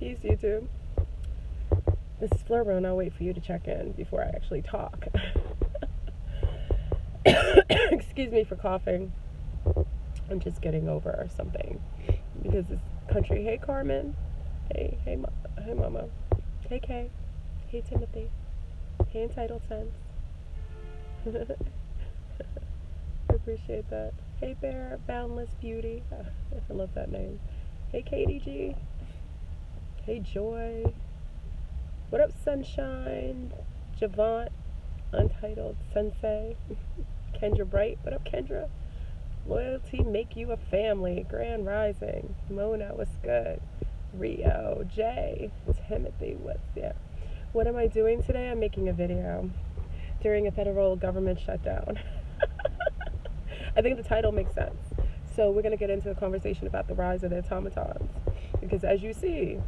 Peace, YouTube. This is Flurbo, and I'll wait for you to check in before I actually talk. Excuse me for coughing. I'm just getting over something because this country. Hey, Carmen. Hey, Mama. Hey, Kay. Hey, Timothy. Hey, Entitled Sense. I appreciate that. Hey, Bear. Boundless Beauty. I love that name. Hey, Katie G. Hey, Joy. What up, Sunshine? Javant. Untitled Sensei. Kendra Bright. What up, Kendra? Loyalty make you a family. Grand Rising. Mona, what's good? Rio. Jay. Timothy. What am I doing today? I'm making a video during a federal government shutdown. I think the title makes sense. So we're going to get into a conversation about the rise of the automatons. Because as you see,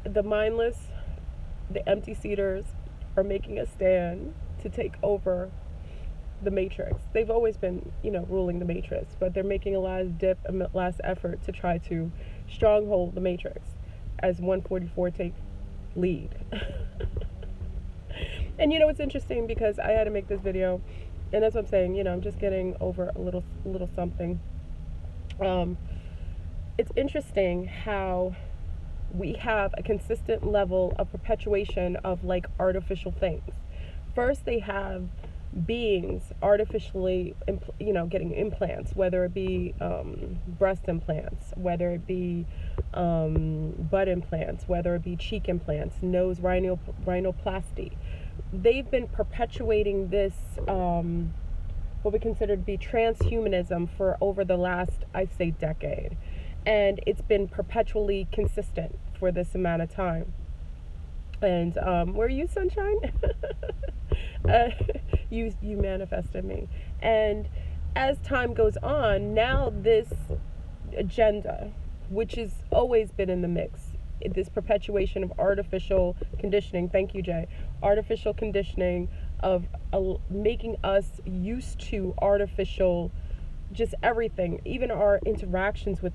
the mindless, the empty seaters are making a stand to take over the matrix. They've always been, ruling the matrix, but they're making a last effort to try to stronghold the matrix as 144 take lead. And it's interesting because I had to make this video, and that's what I'm saying, I'm just getting over a little something. It's interesting how we have a consistent level of perpetuation of like artificial things. First, they have beings artificially, getting implants, whether it be breast implants, whether it be butt implants, whether it be cheek implants, nose rhinoplasty. They've been perpetuating this, what we consider to be transhumanism for over the last, I'd say, decade. And it's been perpetually consistent for this amount of time. And where are you, Sunshine? You manifested me. And as time goes on, now this agenda, which has always been in the mix, this perpetuation of artificial conditioning, thank you, Jay, artificial conditioning of making us used to artificial, just everything, even our interactions with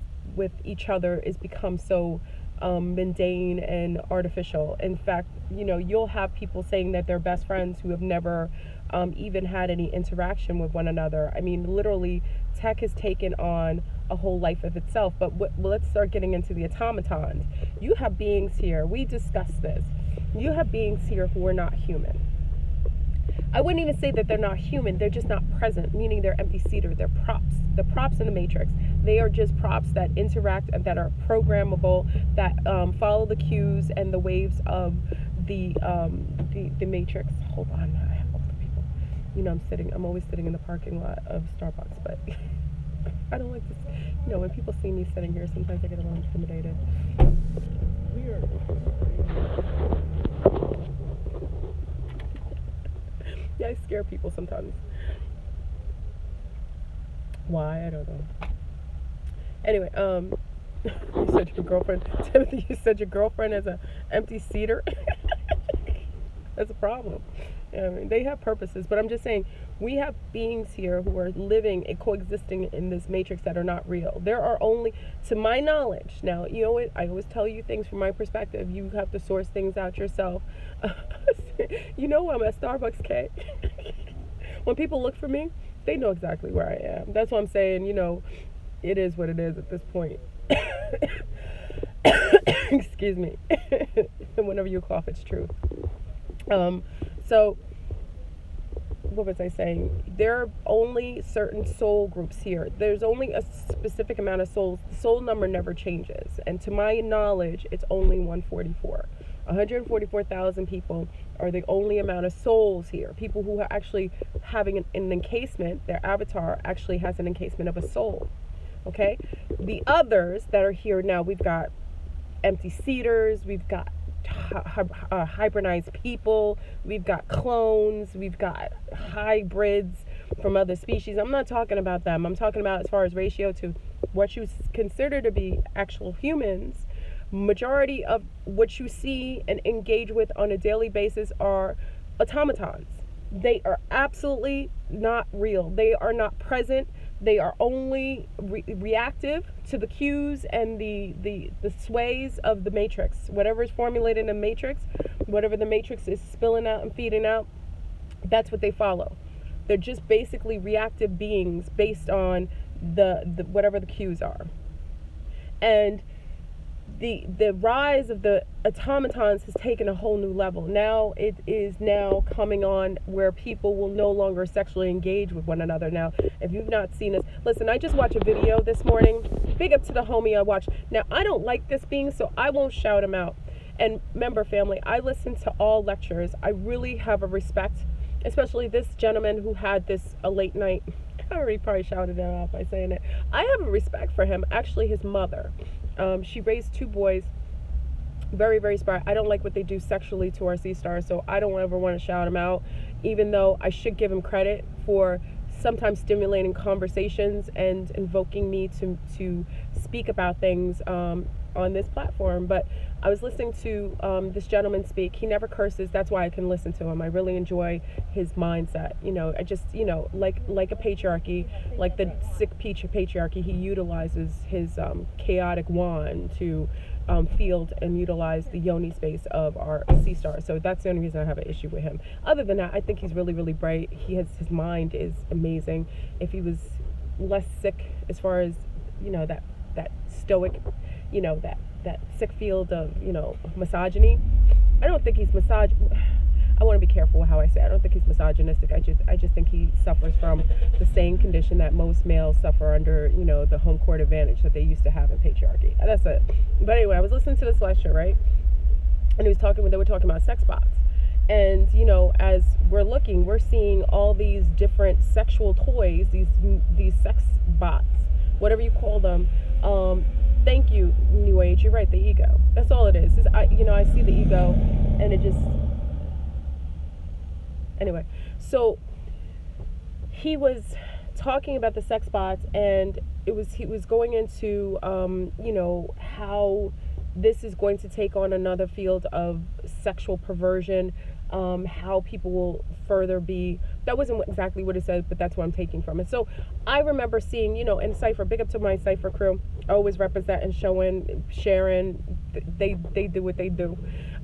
each other is become so mundane and artificial. In fact, you'll have people saying that they're best friends who have never even had any interaction with one another. I mean, literally, tech has taken on a whole life of itself. But let's start getting into the automatons. You have beings here. We discussed this. You have beings here who are not human. I wouldn't even say that they're not human. They're just not present, meaning they're empty seater. They're props. The props in the matrix. They are just props that interact and that are programmable, that follow the cues and the waves of the matrix. Hold on, I have all the people. I'm always sitting in the parking lot of Starbucks, but I don't like this. When people see me sitting here, sometimes I get a little intimidated. Weird. Yeah, I scare people sometimes. Why? I don't know. Anyway, you said your girlfriend, Timothy, you said your girlfriend is an empty seater. That's a problem. I mean, they have purposes, but I'm just saying, we have beings here who are living and coexisting in this matrix that are not real. There are only, to my knowledge, now, I always tell you things from my perspective. You have to source things out yourself. I'm at Starbucks, Kay. When people look for me, they know exactly where I am. That's what I'm saying, it is what it is at this point. Excuse me. And whenever you cough, it's true. So, what was I saying? There are only certain soul groups here. There's only a specific amount of souls. The soul number never changes. And to my knowledge, it's only 144. 144,000 people are the only amount of souls here. People who are actually having an encasement, their avatar actually has an encasement of a soul. Okay? The others that are here now, we've got empty seaters, we've got hybridized people, we've got clones, we've got hybrids from other species. I'm not talking about them. I'm talking about as far as ratio to what you consider to be actual humans. Majority of what you see and engage with on a daily basis are automatons. They are absolutely not real. They are not present. They are only reactive to the cues and the sways of the matrix. Whatever is formulated in the matrix, whatever the matrix is spilling out and feeding out, that's what they follow. They're just basically reactive beings based on the whatever the cues are. And the rise of the automatons has taken a whole new level. Now it is now coming on where people will no longer sexually engage with one another. Now, if you've not seen this, listen, I just watched a video this morning. Big up to the homie I watched. Now, I don't like this being, so I won't shout him out. And remember, family, I listen to all lectures. I really have a respect, especially this gentleman who had this a late night. I already probably shouted it out by saying it. I have a respect for him. Actually, his mother. She raised 2 boys, very, very smart. I don't like what they do sexually to our sea stars, so I don't ever want to shout him out, even though I should give him credit for sometimes stimulating conversations and invoking me to speak about things on this platform. But I was listening to this gentleman speak. He never curses. That's why I can listen to him. I really enjoy his mindset. I just, like a patriarchy, like the sick patriarchy, he utilizes his chaotic wand to field and utilize the yoni space of our sea star. So that's the only reason I have an issue with him. Other than that, I think he's really, really bright. His mind is amazing. If he was less sick as far as, that stoic, that sick field of, misogyny. I don't think he's I want to be careful with how I say it. I don't think he's misogynistic. I just think he suffers from the same condition that most males suffer under, the home court advantage that they used to have in patriarchy. That's it. But anyway, I was listening to this lecture, right? And they were talking about sex bots. And, as we're seeing all these different sexual toys, these sex bots, whatever you call them. Thank you, New Age. You're right, the ego. That's all it is. I see the ego, and it just... Anyway, so he was talking about the sex bots, and he was going into, how this is going to take on another field of sexual perversion, how people will further be... That wasn't exactly what it said, but that's what I'm taking from it. So I remember seeing, in Cypher, big up to my Cypher crew, always representing, showing, sharing, they do what they do.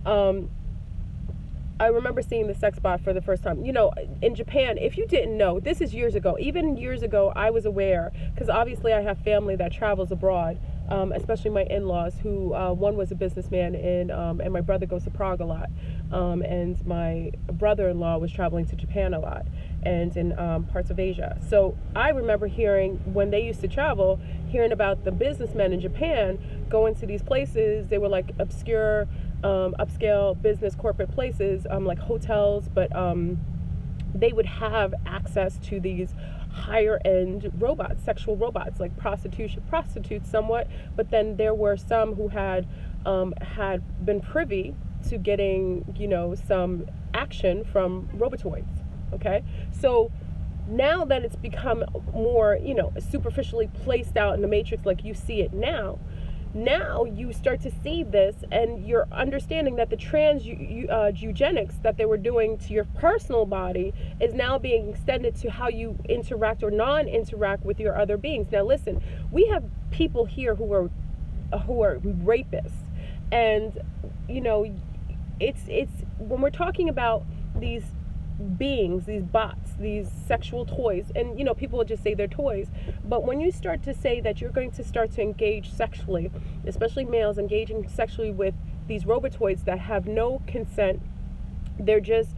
I remember seeing the sex bot for the first time. In Japan, if you didn't know, this is years ago. Even years ago, I was aware, because obviously I have family that travels abroad, especially my in-laws, who one was a businessman, and my brother goes to Prague a lot. And my brother-in-law was traveling to Japan a lot, and in parts of Asia. So I remember hearing, when they used to travel, hearing about the businessmen in Japan going to these places. They were like obscure, upscale business corporate places, like hotels, but they would have access to these higher end robots, sexual robots, like prostitutes somewhat, but then there were some who had been privy to getting, some action from robotoids. Okay, so now that it's become more, superficially placed out in the matrix like you see it now you start to see this, and you're understanding that the eugenics that they were doing to your personal body is now being extended to how you interact or non-interact with your other beings. Now listen, we have people here who are rapists, and it's when we're talking about these beings, these bots, these sexual toys, and people will just say they're toys, but when you start to say that you're going to start to engage sexually, especially males engaging sexually with these robotoids that have no consent, they're just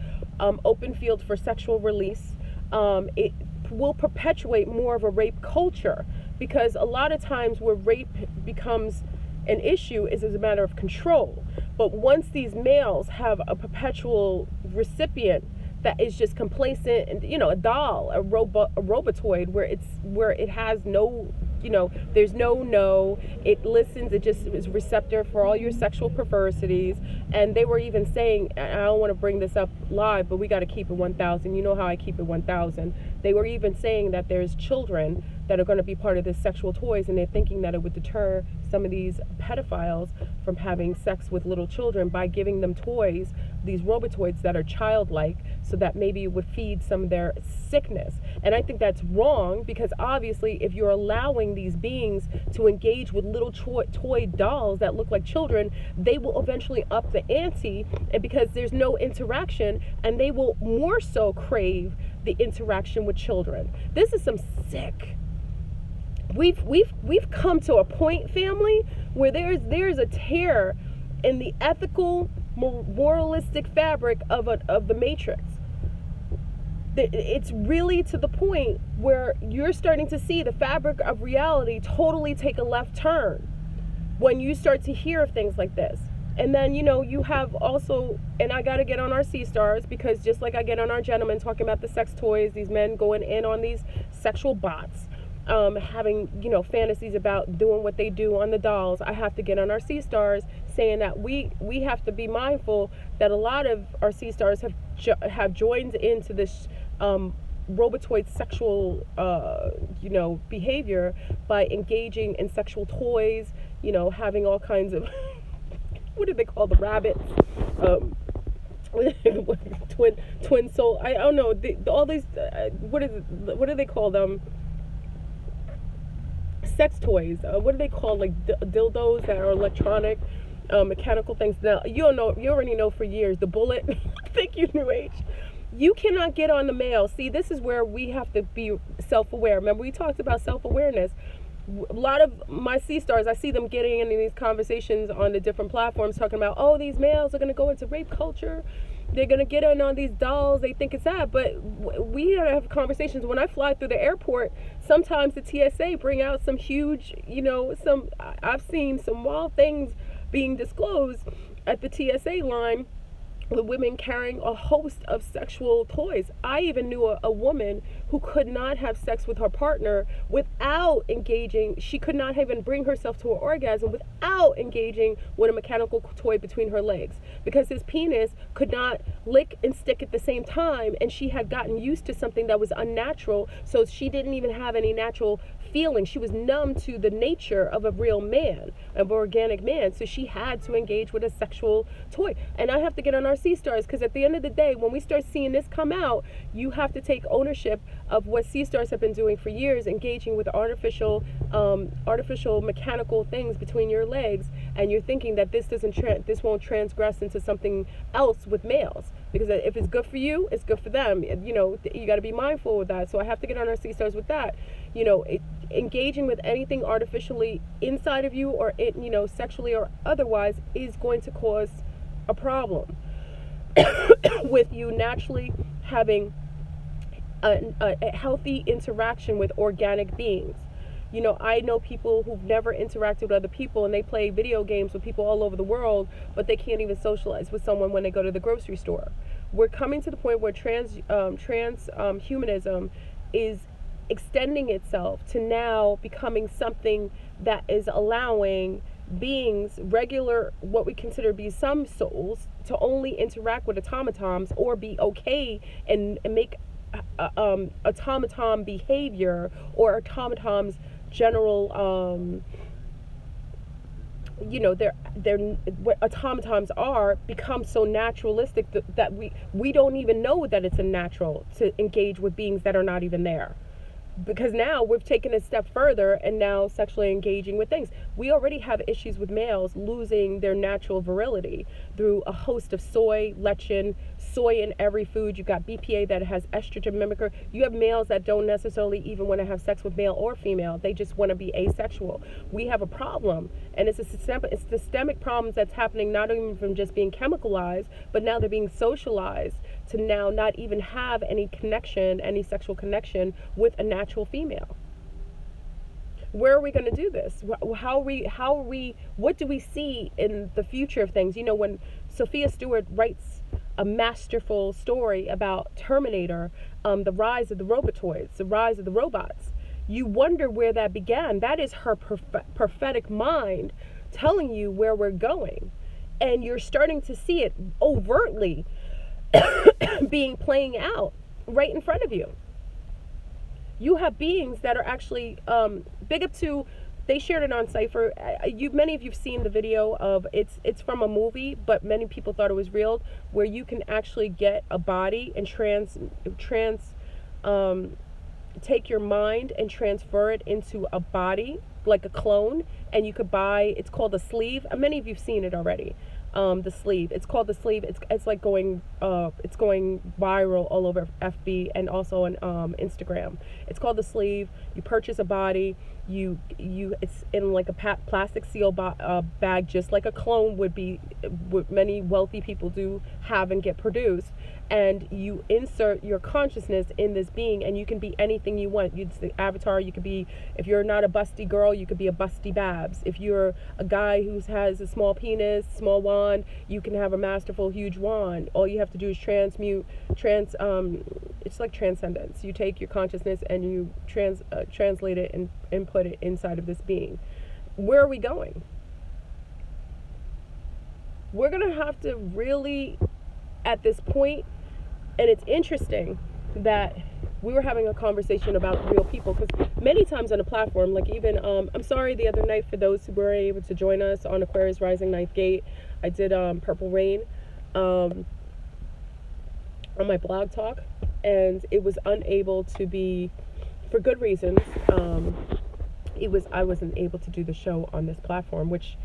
open field for sexual release, it will perpetuate more of a rape culture, because a lot of times where rape becomes an issue is as a matter of control. But once these males have a perpetual recipient that is just complacent, and a doll, a robotoid, where it has no, there's no, it listens, it just is receptor for all your sexual perversities. And they were even saying, I don't want to bring this up live, but we got to keep it 1,000. You know how I keep it 1,000. They were even saying that there's children that are going to be part of this sexual toys, and they're thinking that it would deter some of these pedophiles from having sex with little children by giving them toys, these robotoids that are childlike, so that maybe it would feed some of their sickness. And I think that's wrong, because obviously if you're allowing these beings to engage with little toy dolls that look like children, they will eventually up the ante, and because there's no interaction, and they will more so crave the interaction with children. This is some sick. We've come to a point, family, where there's a tear in the ethical, moralistic fabric of the matrix. It's really to the point where you're starting to see the fabric of reality totally take a left turn when you start to hear of things like this. And then, you have also, and I got to get on our sea stars, because just like I get on our gentlemen talking about the sex toys, these men going in on these sexual bots, having, fantasies about doing what they do on the dolls, I have to get on our sea stars saying that we have to be mindful that a lot of our sea stars have joined into this robotoid sexual behavior by engaging in sexual toys, having all kinds of what do they call the rabbits, twin soul, I don't know, all these what do they call them, sex toys, what do they call, like dildos that are electronic, mechanical things. Now you already know for years the bullet. Thank you, New Age. You cannot get on the male. See, this is where we have to be self-aware. Remember, we talked about self-awareness. A lot of my sea stars, I see them getting into these conversations on the different platforms talking about, oh, these males are going to go into rape culture. They're going to get in on these dolls. They think it's that. But we have conversations. When I fly through the airport, sometimes the TSA bring out some huge, I've seen some wild things being disclosed at the TSA line, with women carrying a host of sexual toys. I even knew a woman who could not have sex with her partner without engaging. She could not even bring herself to an orgasm without engaging with a mechanical toy between her legs, because his penis could not lick and stick at the same time, and she had gotten used to something that was unnatural, so she didn't even have any natural feeling. She was numb to the nature of a real man, of an organic man, so she had to engage with a sexual toy. And I have to get on our sea stars, because at the end of the day, when we start seeing this come out, you have to take ownership of what sea stars have been doing for years, engaging with artificial mechanical things between your legs, and you're thinking that this won't transgress into something else with males, because if it's good for you, it's good for them. You got to be mindful with that. So I have to get on our sea stars with that. Engaging with anything artificially inside of you, or sexually or otherwise, is going to cause a problem with you naturally having a healthy interaction with organic beings. I know people who've never interacted with other people, and they play video games with people all over the world, but they can't even socialize with someone when they go to the grocery store. We're coming to the point where transhumanism is extending itself to now becoming something that is allowing beings, regular, what we consider to be some souls, to only interact with automatons, or be okay and make automaton behavior, or automatons general what automatons are, become so naturalistic that we don't even know that it's a natural to engage with beings that are not even there. Because now we've taken a step further, and now sexually engaging with things. We already have issues with males losing their natural virility through a host of soy, lectin, soy in every food. You've got BPA that has estrogen mimicker. You have males that don't necessarily even want to have sex with male or female. They just want to be asexual. We have a problem, and it's systemic problems that's happening, not even from just being chemicalized, but now they're being socialized to now not even have any connection, any sexual connection with a natural female. Where are we going to do this? What do we see in the future of things? When Sophia Stewart writes a masterful story about Terminator, the rise of the robotoids, the rise of the robots, you wonder where that began. That is her prophetic mind telling you where we're going. And you're starting to see it overtly playing out right in front of you. You have beings that are actually big up to. They shared it on Cypher. Many of you've seen the video of it's from a movie, but many people thought it was real, where you can actually get a body and um, take your mind and transfer it into a body like a clone, and you could buy. It's called a sleeve. Many of you've seen it already. The sleeve. It's called the sleeve. It's like it's going viral all over FB and also on Instagram. It's called the sleeve. You purchase a body. It's in like a plastic seal bag, just like a clone would be, what many wealthy people do have and get produced. And you insert your consciousness in this being, and you can be anything you want. It's the avatar. You could be, if you're not a busty girl, you could be a busty Babs. If you're a guy who has a small penis, small wand, you can have a masterful, huge wand. All you have to do is it's like transcendence. You take your consciousness and you translate it and put it inside of this being. Where are we going? We're gonna have to really, at this point, and it's interesting that we were having a conversation about real people, because many times on a platform, like even I'm sorry, the other night, for those who were able to join us on Aquarius Rising Ninth Gate, I did Purple Rain on my blog talk, and it was unable to be, for good reasons. I wasn't able to do the show on this platform, which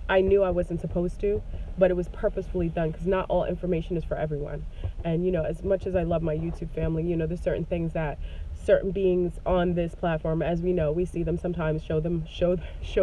I knew I wasn't supposed to, but it was purposefully done, because not all information is for everyone. And, as much as I love my YouTube family, there's certain things that certain beings on this platform, as we know, we see them sometimes show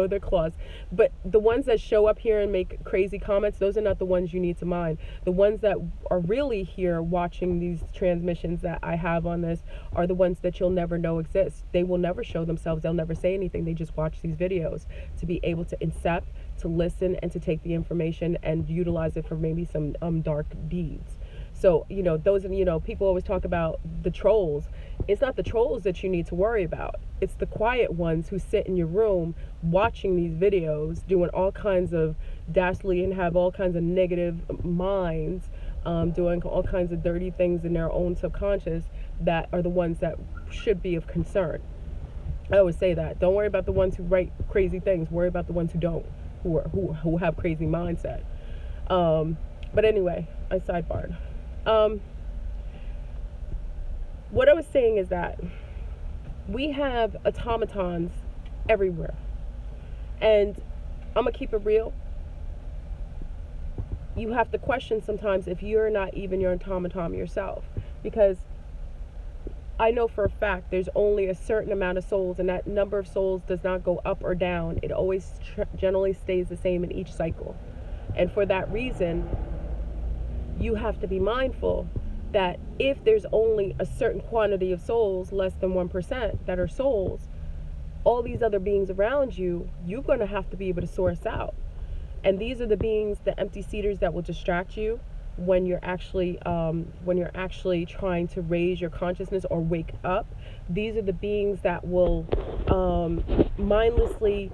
their claws. But the ones that show up here and make crazy comments, those are not the ones you need to mind. The ones that are really here watching these transmissions that I have on this are the ones that you'll never know exist. They will never show themselves. They'll never say anything. They just watch these videos to be able to incept, to listen, and to take the information and utilize it for maybe some dark deeds. So, those, people always talk about the trolls. It's not the trolls that you need to worry about. It's the quiet ones who sit in your room watching these videos, doing all kinds of dastardly and have all kinds of negative minds, doing all kinds of dirty things in their own subconscious, that are the ones that should be of concern. I always say that. Don't worry about the ones who write crazy things. Worry about the ones who don't, who have crazy mindset. But anyway, I sidebarred. What I was saying is that we have automatons everywhere, and I'm gonna keep it real. You have to question sometimes if you're not even your automaton yourself, because I know for a fact there's only a certain amount of souls, and that number of souls does not go up or down. It always generally stays the same in each cycle. And for that reason, you have to be mindful that if there's only a certain quantity of souls, less than 1%, that are souls, all these other beings around you, you're going to have to be able to source out. And these are the beings, the empty seeders, that will distract you when you're actually trying to raise your consciousness or wake up. These are the beings that will mindlessly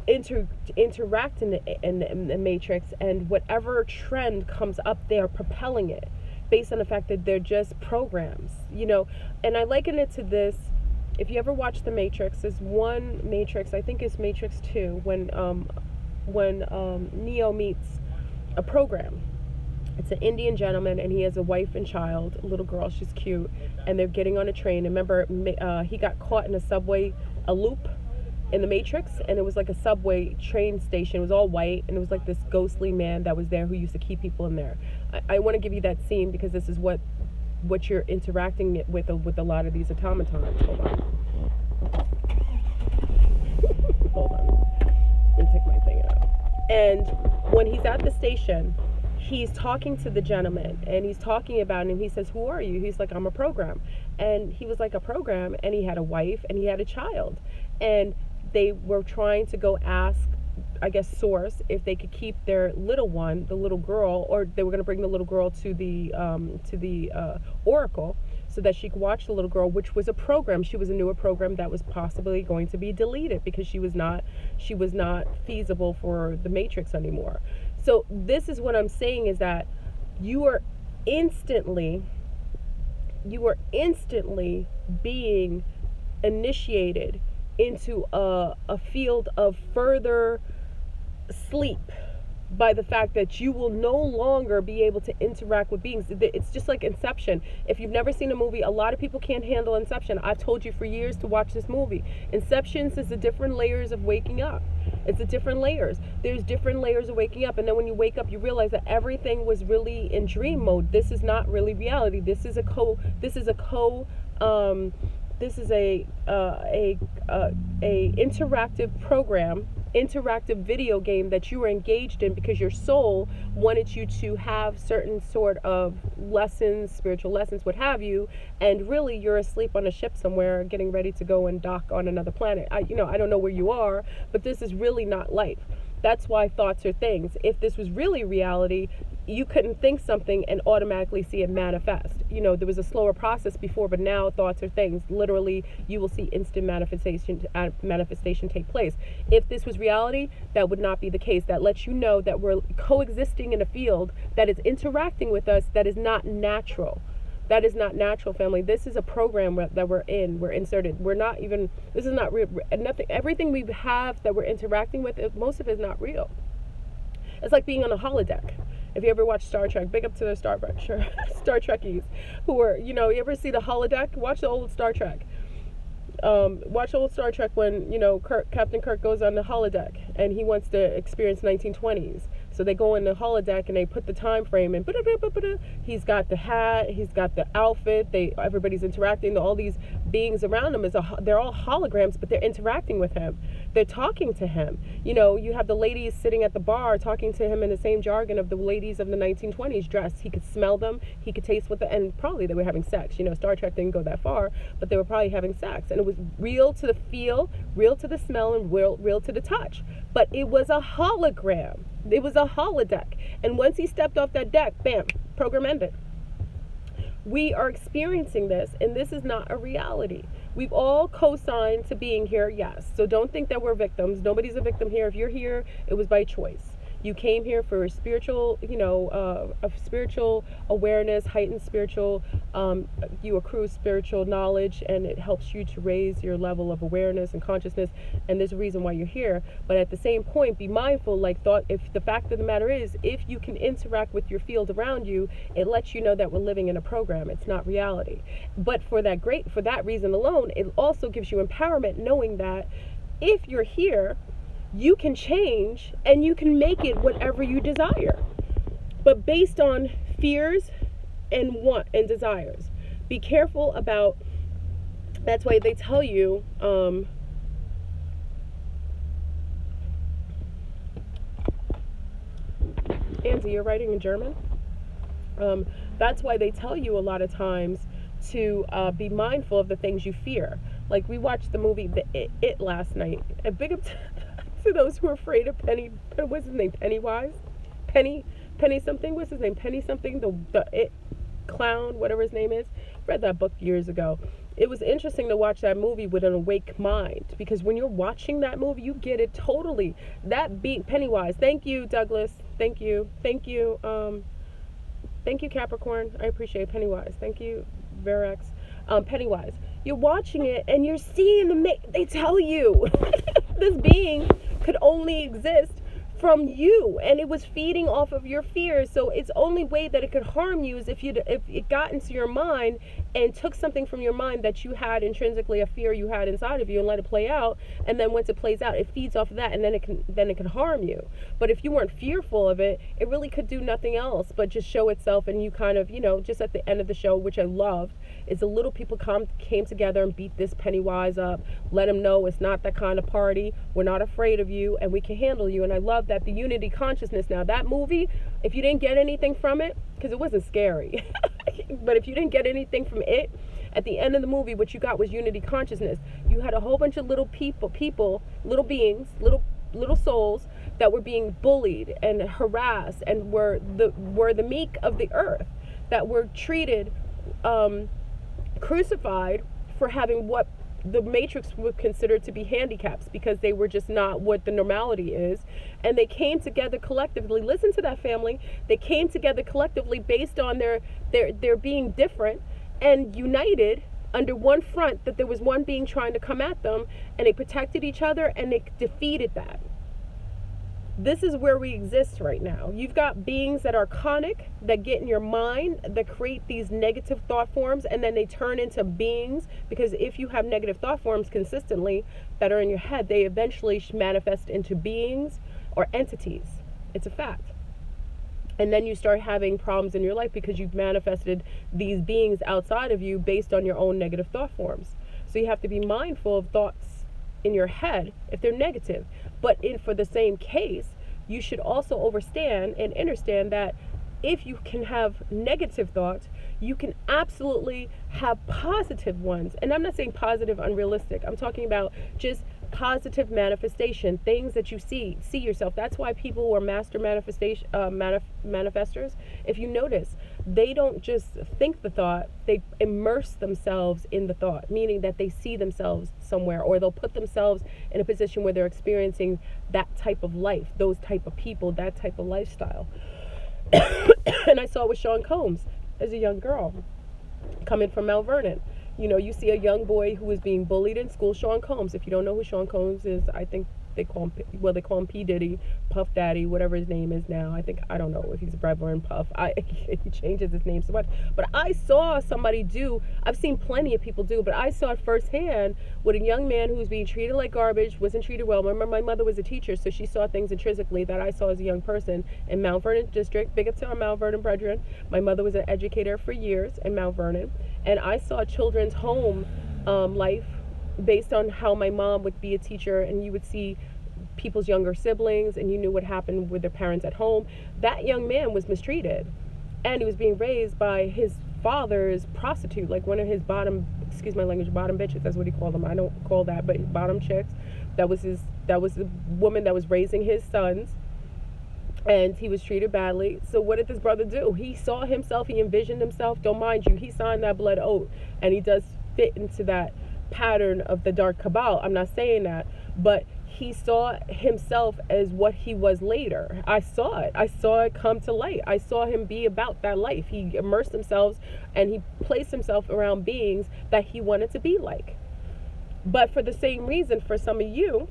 interact in the matrix, and whatever trend comes up, they are propelling it based on the fact that they're just programs, and I liken it to this. If you ever watch the Matrix, there's one Matrix, I think it's Matrix 2, when Neo meets a program. It's an Indian gentleman, and he has a wife and child, a little girl, she's cute, and they're getting on a train. Remember, he got caught in a loop in the Matrix, and it was like a subway train station. It was all white, and it was like this ghostly man that was there who used to keep people in there. I want to give you that scene, because this is what you're interacting with a lot of these automatons. Hold on. Hold on. Let me take my thing out. And when he's at the station, he's talking to the gentleman, and he's talking about him. He says, "Who are you?" He's like, "I'm a program." And he was like, "A program?" And he had a wife, and he had a child. And they were trying to go ask, I guess, Source, if they could keep their little one, the little girl, or they were going to bring the little girl to the Oracle, so that she could watch the little girl, which was a program. She was a newer program that was possibly going to be deleted, because she was not feasible for the Matrix anymore. So this is what I'm saying, is that you are instantly you were instantly being initiated into a field of further sleep by the fact that you will no longer be able to interact with beings. It's just like Inception. If you've never seen a movie, a lot of people can't handle Inception. I've told you for years to watch this movie. Inception is the different layers of waking up. It's the different layers. There's different layers of waking up, and then when you wake up, you realize that everything was really in dream mode. This is not really reality. This is a interactive program, interactive video game that you were engaged in because your soul wanted you to have certain sort of lessons, spiritual lessons, what have you, and really you're asleep on a ship somewhere getting ready to go and dock on another planet. I don't know where you are, but this is really not life. That's why thoughts are things. If this was really reality, you couldn't think something and automatically see it manifest. There was a slower process before, but now thoughts are things. Literally, you will see instant manifestation take place. If this was reality, that would not be the case. That lets you know that we're coexisting in a field that is interacting with us that is not natural. That is not natural, family. This is a program that we're in. We're inserted. We're not even, this is not real. Nothing, everything we have that we're interacting with, most of it is not real. It's like being on a holodeck. If you ever watch Star Trek, big up to the Star Trekkies who are, you ever see the holodeck? Watch the old Star Trek. Watch old Star Trek when, Captain Kirk goes on the holodeck and he wants to experience 1920s. So they go in the holodeck and they put the time frame and he's got the hat, he's got the outfit, everybody's interacting, all these beings around him they're all holograms, but they're interacting with him. They're talking to him. You have the ladies sitting at the bar talking to him in the same jargon of the ladies of the 1920s dressed. He could smell them, he could taste and probably they were having sex. Star Trek didn't go that far, but they were probably having sex. And it was real to the feel, real to the smell, and real to the touch. But it was a hologram. It was a holodeck. And once he stepped off that deck, bam, program ended. We are experiencing this, and this is not a reality. We've all co-signed to being here, yes. So don't think that we're victims. Nobody's a victim here. If you're here, it was by choice. You came here for a spiritual, a spiritual awareness, heightened spiritual, you accrue spiritual knowledge, and it helps you to raise your level of awareness and consciousness, and there's a reason why you're here. But at the same point, be mindful, if the fact of the matter is, if you can interact with your field around you, it lets you know that we're living in a program. It's not reality. But for that reason alone, it also gives you empowerment, knowing that if you're here, you can change and you can make it whatever you desire, but based on fears and desires. Be careful about. That's why they tell you. Angie, you're writing in German. That's why they tell you a lot of times to be mindful of the things you fear. Like we watched the movie It last night. And big up to those who are afraid of what's his name? Pennywise? Penny something? What's his name? Penny something? The It clown, whatever his name is. Read that book years ago. It was interesting to watch that movie with an awake mind, because when you're watching that movie, you get it totally. That being Pennywise. Thank you, Douglas. Thank you. Thank you, Capricorn. I appreciate Pennywise. Thank you, Verax. Pennywise. You're watching it and you're seeing they tell you this being could only exist from you, and it was feeding off of your fears. So its only way that it could harm you is if it got into your mind and took something from your mind that you had intrinsically, a fear you had inside of you, and let it play out. And then once it plays out, it feeds off of that, and then it can harm you. But if you weren't fearful of it, it really could do nothing else but just show itself. And you kind of, just at the end of the show, which I loved, is the little people came together and beat this Pennywise up, let him know it's not that kind of party, we're not afraid of you, and we can handle you. And I love that the unity consciousness. Now that movie, if you didn't get anything from it, because it wasn't scary, but if you didn't get anything from it, at the end of the movie, what you got was unity consciousness. You had a whole bunch of little people, little beings, little souls that were being bullied and harassed, and were the meek of the earth, that were treated, crucified for having what the Matrix would consider to be handicaps, because they were just not what the normality is. And they came together collectively. Listen to that, family. They came together collectively based on their being different, and united under one front, that there was one being trying to come at them, and they protected each other and they defeated that. This is where we exist right now. You've got beings that are conic, that get in your mind, that create these negative thought forms, and then they turn into beings, because if you have negative thought forms consistently that are in your head, they eventually manifest into beings or entities. It's a fact. And then you start having problems in your life because you've manifested these beings outside of you based on your own negative thought forms. So you have to be mindful of thoughts in your head if they're negative. But for the same case, you should also understand that if you can have negative thoughts, you can absolutely have positive ones. And I'm not saying positive unrealistic. I'm talking about just positive manifestation, things that you see yourself. That's why people who are master manifestors, if you notice, they don't just think the thought, they immerse themselves in the thought, meaning that they see themselves somewhere, or they'll put themselves in a position where they're experiencing that type of life, those type of people, that type of lifestyle. And I saw it with Sean Combs as a young girl coming from Mount Vernon. You see a young boy who is being bullied in school, Sean Combs. If you don't know who Sean Combs is, I think they call him P. Diddy, Puff Daddy, whatever his name is now. I don't know if he's Brother and Puff. He changes his name so much. But I saw somebody I've seen plenty of people do, but I saw it firsthand with a young man who was being treated like garbage, wasn't treated well. Remember, my mother was a teacher, so she saw things intrinsically that I saw as a young person in Mount Vernon District. Big up to our Mount Vernon brethren. My mother was an educator for years in Mount Vernon, and I saw children's home life based on how my mom would be a teacher, and you would see people's younger siblings, and you knew what happened with their parents at home. That young man was mistreated, and he was being raised by his father's prostitute, like one of his bottom bitches. That's what he called them. I don't call that, but bottom chicks. That was the woman that was raising his sons, and he was treated badly. So what did this brother do? He saw himself, he envisioned himself. Don't mind you, he signed that blood oath, and he does fit into that pattern of the dark cabal. I'm not saying that, but he saw himself as what he was later. I saw it come to light. I saw him be about that life. He immersed himself and he placed himself around beings that he wanted to be like. But for the same reason, for some of you're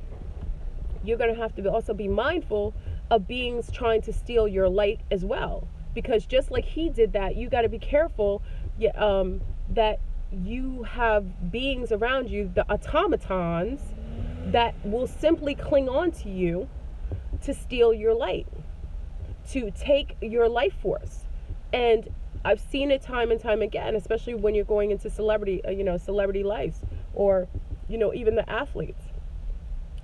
going to have to also be mindful of beings trying to steal your light as well, because just like he did that, you got to be careful that you have beings around you, the automatons, that will simply cling on to you to steal your light, to take your life force. And I've seen it time and time again, especially when you're going into celebrity lives, or even the athletes.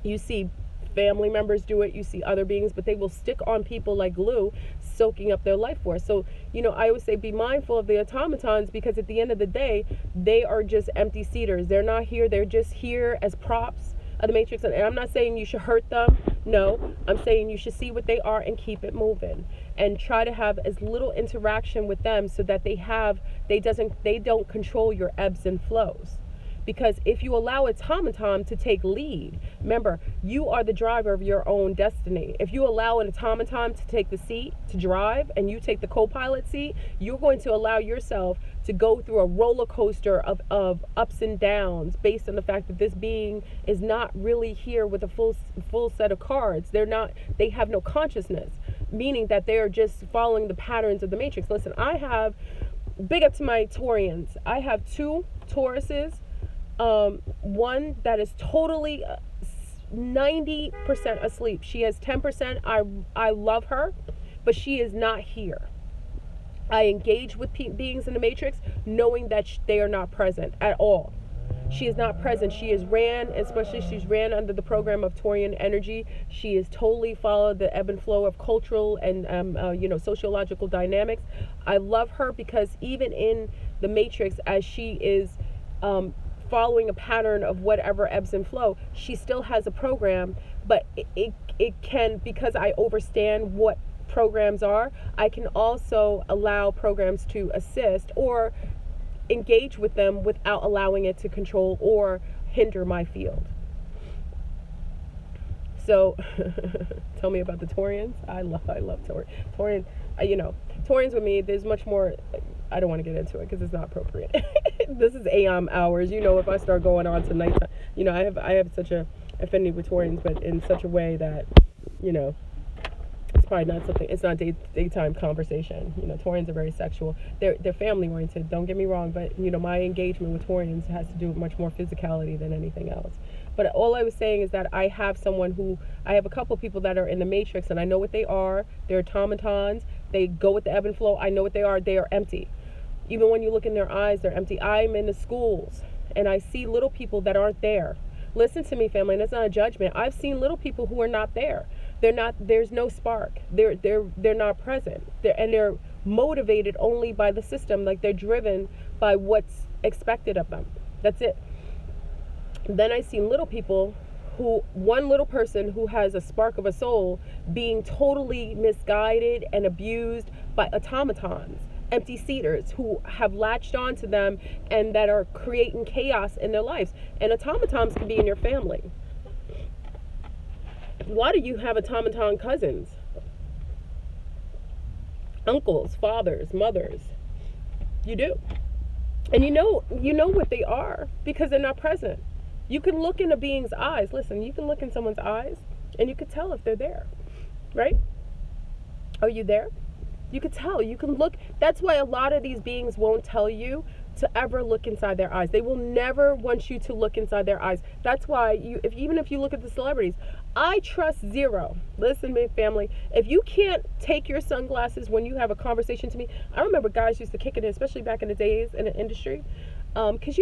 You see family members do it, you see other beings, but they will stick on people like glue, soaking up their life force. So, I always say be mindful of the automatons, because at the end of the day, they are just empty seeders. They're not here, they're just here as props of the matrix. And I'm not saying you should hurt them. No, I'm saying you should see what they are and keep it moving, and try to have as little interaction with them so that they don't control your ebbs and flows. Because if you allow automaton to take lead, remember, you are the driver of your own destiny. If you allow an automaton to take the seat to drive, and you take the co-pilot seat, you're going to allow yourself to go through a roller coaster of ups and downs, based on the fact that this being is not really here with a full set of cards. They have no consciousness, meaning that they are just following the patterns of the matrix. Listen, big up to my Taurians. I have 2 Tauruses. One that is totally 90% asleep. She has 10%. I love her, but she is not here. I engage with beings in the matrix knowing that they are not present at all. She is not present. She's ran under the program of Taurian energy. She has totally followed the ebb and flow of cultural and sociological dynamics. I love her because even in the matrix, as she is following a pattern of whatever ebbs and flow, she still has a program, but it can, because I understand what programs are, I can also allow programs to assist or engage with them without allowing it to control or hinder my field. So, tell me about the Taurians. I love Taurian. Taurians with me. There's much more. I don't want to get into it because it's not appropriate. This is AM hours. If I start going on to nighttime, I have such a affinity with Taurians, but in such a way that, it's probably not something. It's not daytime conversation. Taurians are very sexual. They're family oriented. Don't get me wrong, but my engagement with Taurians has to do with much more physicality than anything else. But all I was saying is that I have a couple people that are in the matrix, and I know what they are. They're automatons. They go with the ebb and flow. I know what they are. They are empty. Even when you look in their eyes, they're empty. I'm in the schools, and I see little people that aren't there. Listen to me, family, and it's not a judgment. I've seen little people who are not there. There's no spark. They're not present. They're motivated only by the system. Like, they're driven by what's expected of them. That's it. Then I see little people one little person who has a spark of a soul being totally misguided and abused by automatons, empty seaters who have latched onto them and that are creating chaos in their lives. And automatons can be in your family. A lot of you have automaton cousins, uncles, fathers, mothers. You do. And you know what they are because they're not present. You can look in a being's eyes. Listen, you can look in someone's eyes and you can tell if they're there, right? Are you there? You could tell. You can look. That's why a lot of these beings won't tell you to ever look inside their eyes. They will never want you to look inside their eyes. That's why even if you look at the celebrities, I trust zero. Listen, my family, if you can't take your sunglasses when you have a conversation to me, I remember guys used to kick it in, especially back in the days in the industry, because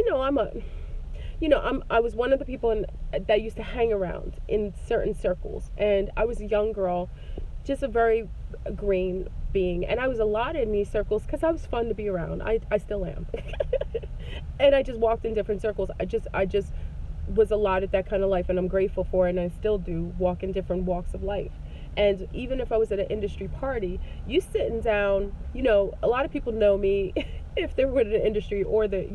I was one of the people that used to hang around in certain circles, and I was a young girl, just a very green being, and I was allotted in these circles because I was fun to be around. I still am. And I just walked in different circles. I just was allotted that kind of life, and I'm grateful for it, and I still do walk in different walks of life. And even if I was at an industry party, you sitting down, a lot of people know me if they're with the industry or the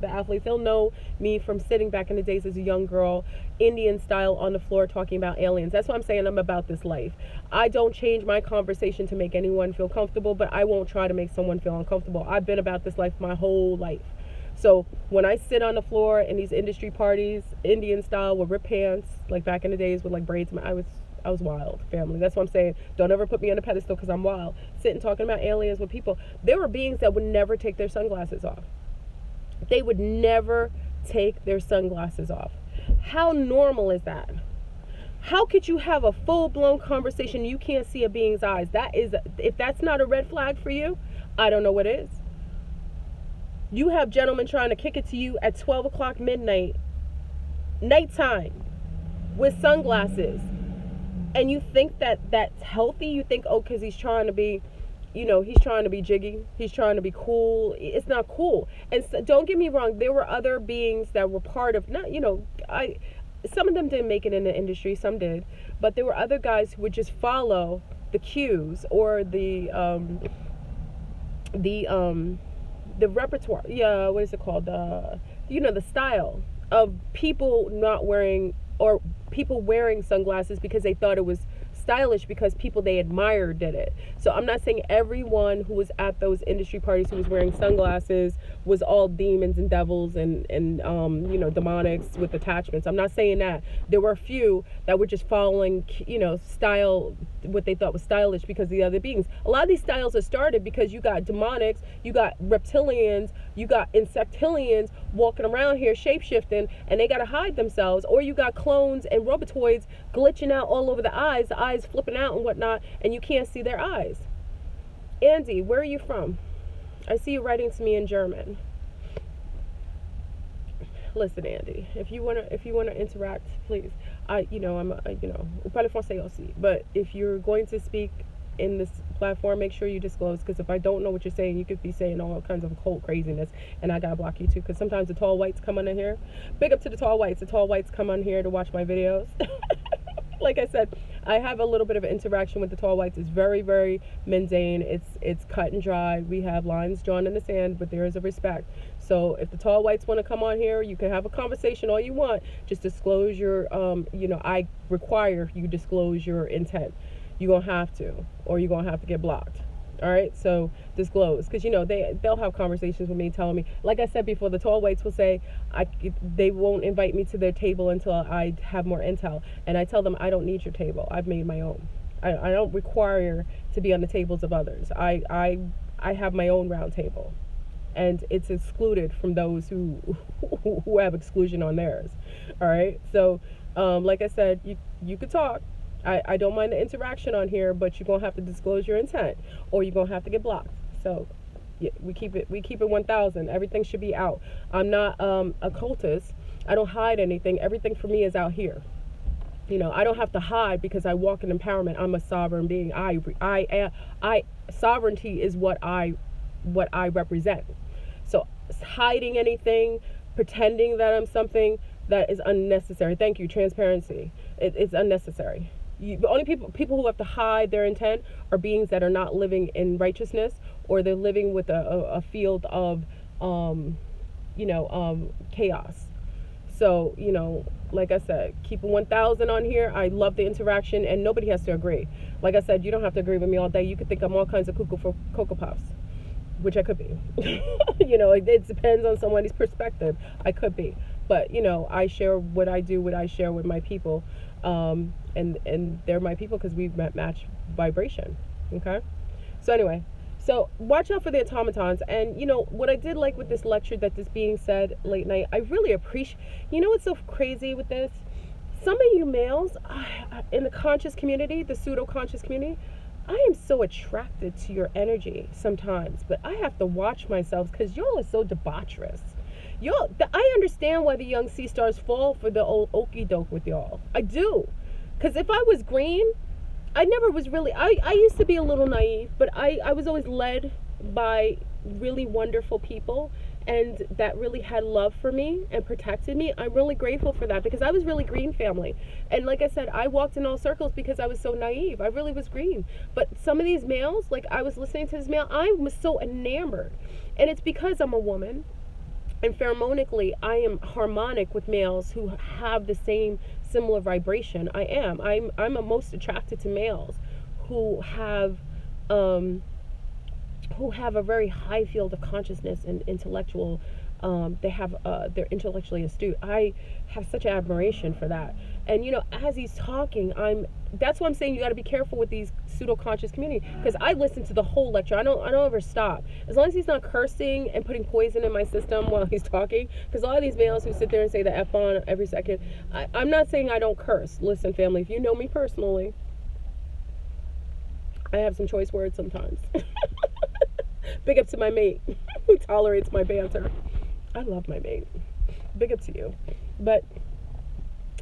athletes, they'll know me from sitting back in the days as a young girl, Indian style on the floor talking about aliens. That's why I'm saying I'm about this life. I don't change my conversation to make anyone feel comfortable, but I won't try to make someone feel uncomfortable. I've been about this life my whole life. So when I sit on the floor in these industry parties, Indian style with ripped pants, like back in the days with like braids, I was wild, family. That's what I'm saying. Don't ever put me on a pedestal because I'm wild. Sitting talking about aliens with people. There were beings that would never take their sunglasses off. They would never take their sunglasses off. How normal is that? How could you have a full-blown conversation you can't see a being's eyes? If that's not a red flag for you, I don't know what is. You have gentlemen trying to kick it to you at 12 o'clock midnight, nighttime, with sunglasses. And you think that that's healthy? You think, because he's trying to be, he's trying to be jiggy. He's trying to be cool. It's not cool. And so, don't get me wrong. There were other beings that were part of, some of them didn't make it in the industry. Some did. But there were other guys who would just follow the cues or the repertoire. Yeah, what is it called? The style of people not wearing or people wearing sunglasses because they thought it was stylish because people they admired did it. So I'm not saying everyone who was at those industry parties who was wearing sunglasses was all demons and devils and demonics with attachments. I'm not saying that. There were a few that were just following, style, what they thought was stylish because of the other beings. A lot of these styles are started because you got demonics, you got reptilians, you got insectilians walking around here shape-shifting, and they got to hide themselves, or you got clones and robotoids glitching out all over the eyes flipping out and whatnot, and you can't see their eyes. Andy, where are you from? I see you writing to me in German. Listen, Andy, if you wanna interact, please. I'm parle français aussi. But if you're going to speak in this platform, make sure you disclose, because if I don't know what you're saying, you could be saying all kinds of occult craziness, and I gotta block you too. Because sometimes the tall whites come on in here. Big up to the tall whites. The tall whites come on here to watch my videos. Like I said, I have a little bit of interaction with the tall whites. It's very, very mundane. It's cut and dry. We have lines drawn in the sand, but there is a respect. So if the tall whites want to come on here, you can have a conversation all you want. Just disclose your, I require you disclose your intent. You're going to have to, or you're going to have to get blocked. All right, so disclose, because they'll have conversations with me telling me, like I said before, the tall whites will say they won't invite me to their table until I have more intel, and I tell them I don't need your table. I've made my own. I don't require to be on the tables of others. I have my own round table, and it's excluded from those who have exclusion on theirs. All right, so like I said, you could talk. I don't mind the interaction on here, but you're gonna have to disclose your intent, or you're gonna have to get blocked. So yeah, we keep it 1,000. Everything should be out. I'm not a cultist. I don't hide anything. Everything for me is out here. I don't have to hide because I walk in empowerment. I'm a sovereign being. Sovereignty is what I represent. So hiding anything, pretending that I'm something, that is unnecessary. Thank you. Transparency. It's unnecessary. The only people who have to hide their intent are beings that are not living in righteousness, or they're living with a field of, chaos. So, like I said, keep it 1,000 on here. I love the interaction, and nobody has to agree. Like I said, you don't have to agree with me all day. You could think I'm all kinds of cuckoo for Cocoa Puffs, which I could be. It depends on somebody's perspective. I could be. But, I share what I do, what I share with my people. And they're my people because we match vibration. Okay? So anyway, so watch out for the automatons. And, what I did like with this lecture that this being said late night, I really appreciate, what's so crazy with this? Some of you males in the conscious community, the pseudo-conscious community, I am so attracted to your energy sometimes, but I have to watch myself because y'all are so debaucherous. I understand why the young sea stars fall for the old okey doke with y'all. I do. Because if I was green, I never was really, I used to be a little naive, but I was always led by really wonderful people, and that really had love for me and protected me. I'm really grateful for that because I was really green family. And like I said, I walked in all circles because I was so naive. I really was green. But some of these males, like I was listening to this male, I was so enamored. And it's because I'm a woman. And pheromonically, I am harmonic with males who have the same similar vibration. I'm most attracted to males who have a very high field of consciousness and intellectual. They're intellectually astute. I have such admiration for that. And as he's talking, that's why I'm saying you got to be careful with these pseudo-conscious community, because I listen to the whole lecture. I don't ever stop, as long as he's not cursing and putting poison in my system while he's talking. Because a lot of these males who sit there and say the F-bomb every second, I'm not saying I don't curse. Listen, family, if you know me personally, I have some choice words sometimes. Big up to my mate who tolerates my banter. I love my mate. Big up to you. But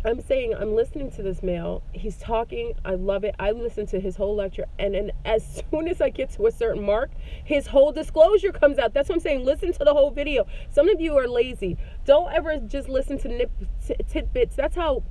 I'm saying, I'm listening to this male. He's talking. I love it. I listened to his whole lecture. And then as soon as I get to a certain mark, his whole disclosure comes out. That's what I'm saying. Listen to the whole video. Some of you are lazy. Don't ever just listen to tidbits. That's how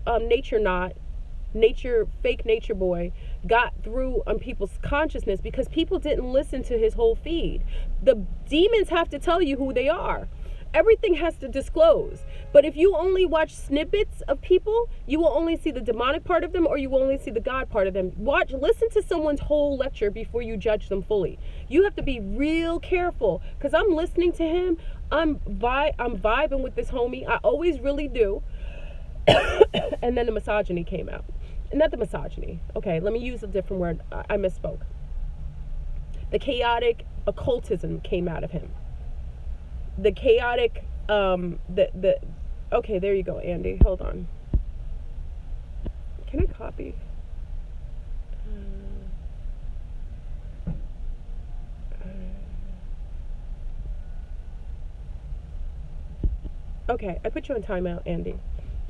fake nature boy got through on people's consciousness, because people didn't listen to his whole feed. The demons have to tell you who they are. Everything has to disclose. But if you only watch snippets of people, you will only see the demonic part of them, or you will only see the God part of them. Listen to someone's whole lecture before you judge them fully. You have to be real careful, because I'm listening to him. I'm vibing with this homie. I always really do. And then the misogyny came out. Not the misogyny. Okay, let me use a different word. I misspoke. The chaotic occultism came out of him. The chaotic, okay, there you go, Andy. Hold on. Can I copy? Okay, I put you on timeout, Andy.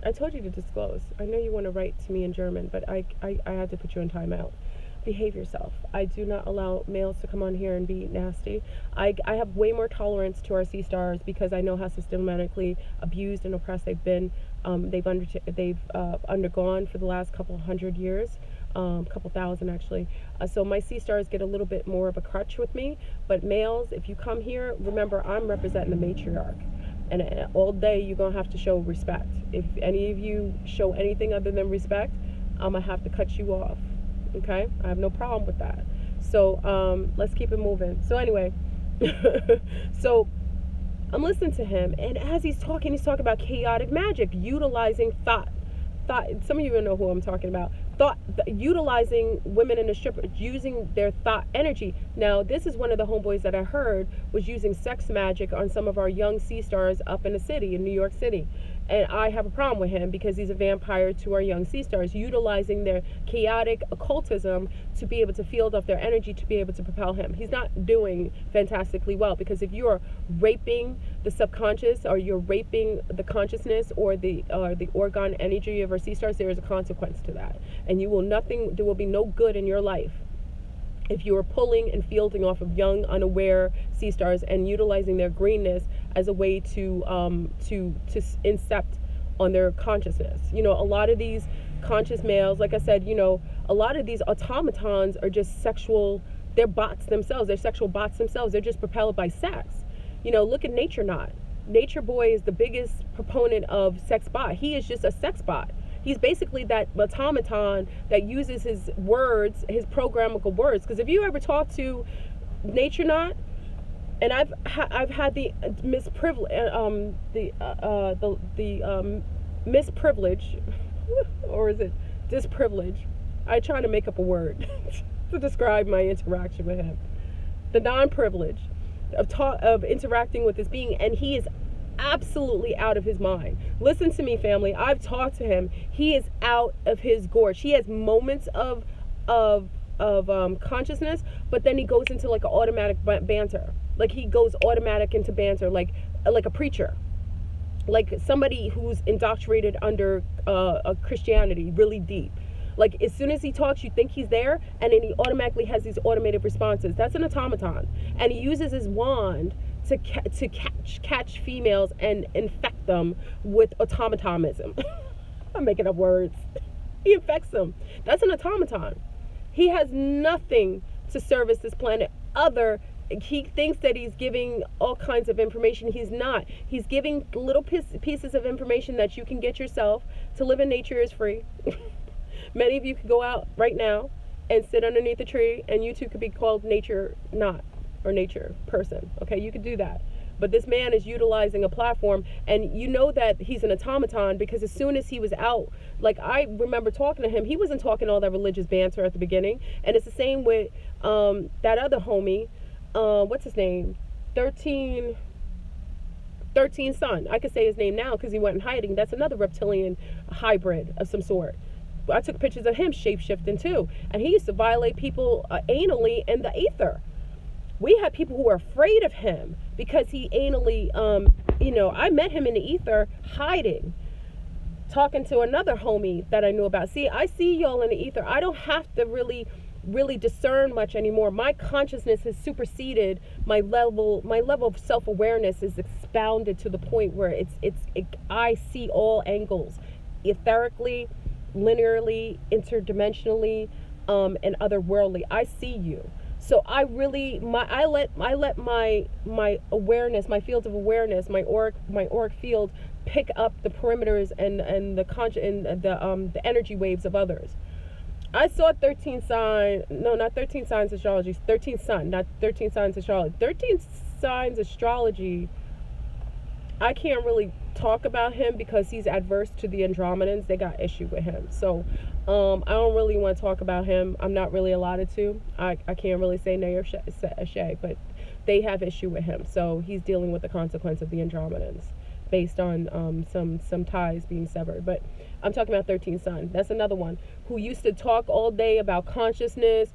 I told you to disclose. I know you want to write to me in German, but I had to put you on timeout. Behave yourself. I do not allow males to come on here and be nasty. I have way more tolerance to our sea stars because I know how systematically abused and oppressed they've been. They've undergone for the last couple hundred years. couple thousand actually. So my sea stars get a little bit more of a crutch with me. But males, if you come here, remember I'm representing the matriarch. And all day you're going to have to show respect. If any of you show anything other than respect, I'm going to have to cut you off. Okay? I have no problem with that. So let's keep it moving. So anyway, so I'm listening to him, and as he's talking about chaotic magic, utilizing thought. Some of you know who I'm talking about. Utilizing women in the strip, using their thought energy. Now, this is one of the homeboys that I heard was using sex magic on some of our young sea stars up in the city, in New York City. And I have a problem with him because he's a vampire to our young sea stars, utilizing their chaotic occultism to be able to field off their energy to be able to propel him. He's not doing fantastically well, because if you're raping the subconscious, or you're raping the consciousness, or the orgone energy of our sea stars, there is a consequence to that. And there will be no good in your life if you are pulling and fielding off of young, unaware sea stars and utilizing their greenness as a way to incept on their consciousness. A lot of these conscious males, like I said, a lot of these automatons are just sexual. They're bots themselves. They're sexual bots themselves. They're just propelled by sex. Look at Nature Not. Nature Boy is the biggest proponent of sex bot. He is just a sex bot. He's basically that automaton that uses his words, his programmable words. Because if you ever talk to Nature Not, and I've had the misprivilege, or is it disprivilege? I try to make up a word to describe my interaction with him. The non-privilege of interacting with this being, and he is absolutely out of his mind. Listen to me, family. I've talked to him. He is out of his gorge. He has moments of consciousness, but then he goes into like an automatic banter. Like he goes automatic into banter, like a preacher, like somebody who's indoctrinated under a Christianity really deep. Like as soon as he talks, you think he's there, and then he automatically has these automated responses. That's an automaton, and he uses his wand to catch females and infect them with automatonism. I'm making up words. He infects them. That's an automaton. He has nothing to service this planet other. He thinks that he's giving all kinds of information. He's not. He's giving little pieces of information that you can get yourself. To live in nature is free. Many of you could go out right now and sit underneath a tree, and you too could be called Nature Not, or nature person. Okay, you could do that. But this man is utilizing a platform, and you know that he's an automaton because as soon as he was out, like I remember talking to him, he wasn't talking all that religious banter at the beginning. And it's the same with that other homie, what's his name? 13 Son. I could say his name now because he went in hiding. That's another reptilian hybrid of some sort. I took pictures of him shape-shifting too, and he used to violate people anally in the ether. We had people who were afraid of him because he anally, I met him in the ether hiding, talking to another homie that I knew about. See, I see y'all in the ether. I don't have to really discern much anymore. My consciousness has superseded my level of self-awareness is expounded to the point where I see all angles, etherically, linearly, interdimensionally, and otherworldly. I see you. So I let my awareness, my field of awareness, my auric field pick up the perimeters and the energy waves of others. I saw 13 signs astrology, 13 sun, not 13 signs astrology. 13 signs astrology, I can't really talk about him because he's adverse to the Andromedans. They got issue with him. So I don't really want to talk about him. I'm not really allotted to. I can't really say nay or shay, but they have issue with him. So he's dealing with the consequence of the Andromedans based on some ties being severed. But I'm talking about 13 Sun. That's another one who used to talk all day about consciousness,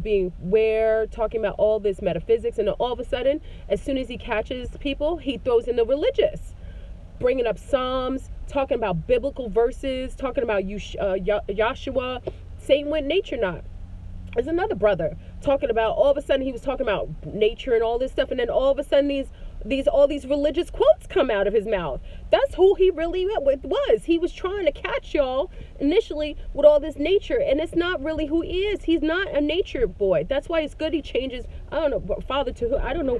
being aware, talking about all this metaphysics, and all of a sudden, as soon as he catches people, he throws in the religious, bringing up Psalms, talking about biblical verses, talking about Joshua. Same with Nature Not. There's another brother talking about, all of a sudden he was talking about nature and all this stuff, and then all of a sudden these all these religious quotes come out of his mouth. That's who he really was. He was trying to catch y'all initially with all this nature, and it's not really who he is. He's not a nature boy. That's why it's good he changes. I don't know, father to who. I don't know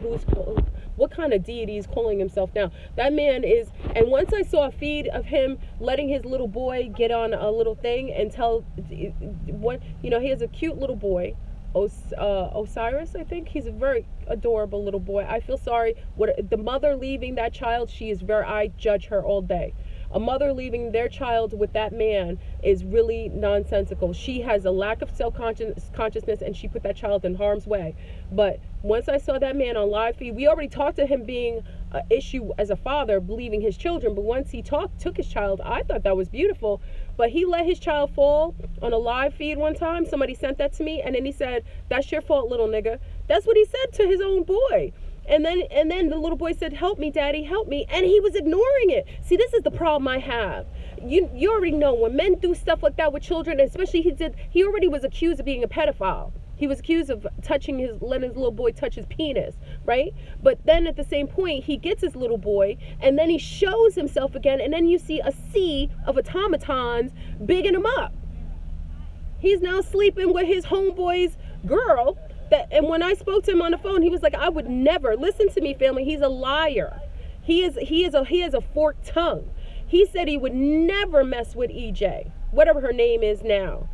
what kind of deity he's calling himself now. That man is. And once I saw a feed of him letting his little boy get on a little thing and tell what, he has a cute little boy, Osiris, I think. He's a very adorable little boy. I feel sorry. The mother leaving that child, I judge her all day. A mother leaving their child with that man is really nonsensical. She has a lack of self-consciousness, and she put that child in harm's way. But once I saw that man on live feed, we already talked to him being an issue as a father, leaving his children. But once he took his child, I thought that was beautiful. But he let his child fall on a live feed one time. Somebody sent that to me, and then he said, "That's your fault, little nigga." That's what he said to his own boy. And then the little boy said, "Help me, daddy, help me." And he was ignoring it. See, this is the problem I have. You already know when men do stuff like that with children, especially he already was accused of being a pedophile. He was accused of letting his little boy touch his penis, right? But then at the same point, he gets his little boy, and then he shows himself again, and then you see a sea of automatons bigging him up. He's now sleeping with his homeboy's girl. And when I spoke to him on the phone, he was like, "I would never." Listen to me, family. He's a liar. He has a forked tongue. He said he would never mess with EJ, whatever her name is now.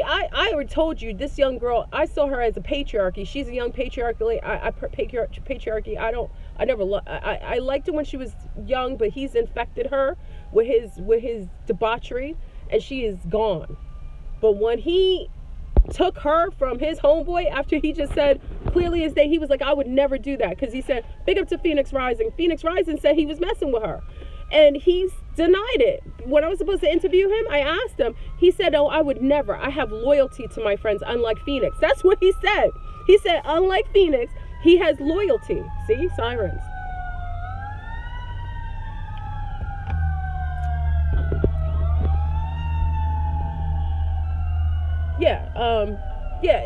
I already told you, this young girl, I saw her as a patriarchy. She's a young patriarchy. Patriarchy. I liked her when she was young, but he's infected her with his debauchery, and she is gone. But when he took her from his homeboy after he just said clearly as day, he was like, "I would never do that," because he said, big up to Phoenix Rizing. Phoenix Rizing said he was messing with her, and he's denied it. When I was supposed to interview him, I asked him. He said, "Oh, I would never. I have loyalty to my friends, unlike Phoenix." That's what he said. He said, unlike Phoenix, he has loyalty. See, sirens.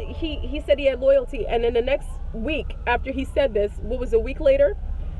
He said he had loyalty, and then the next week after he said this, what was a week later,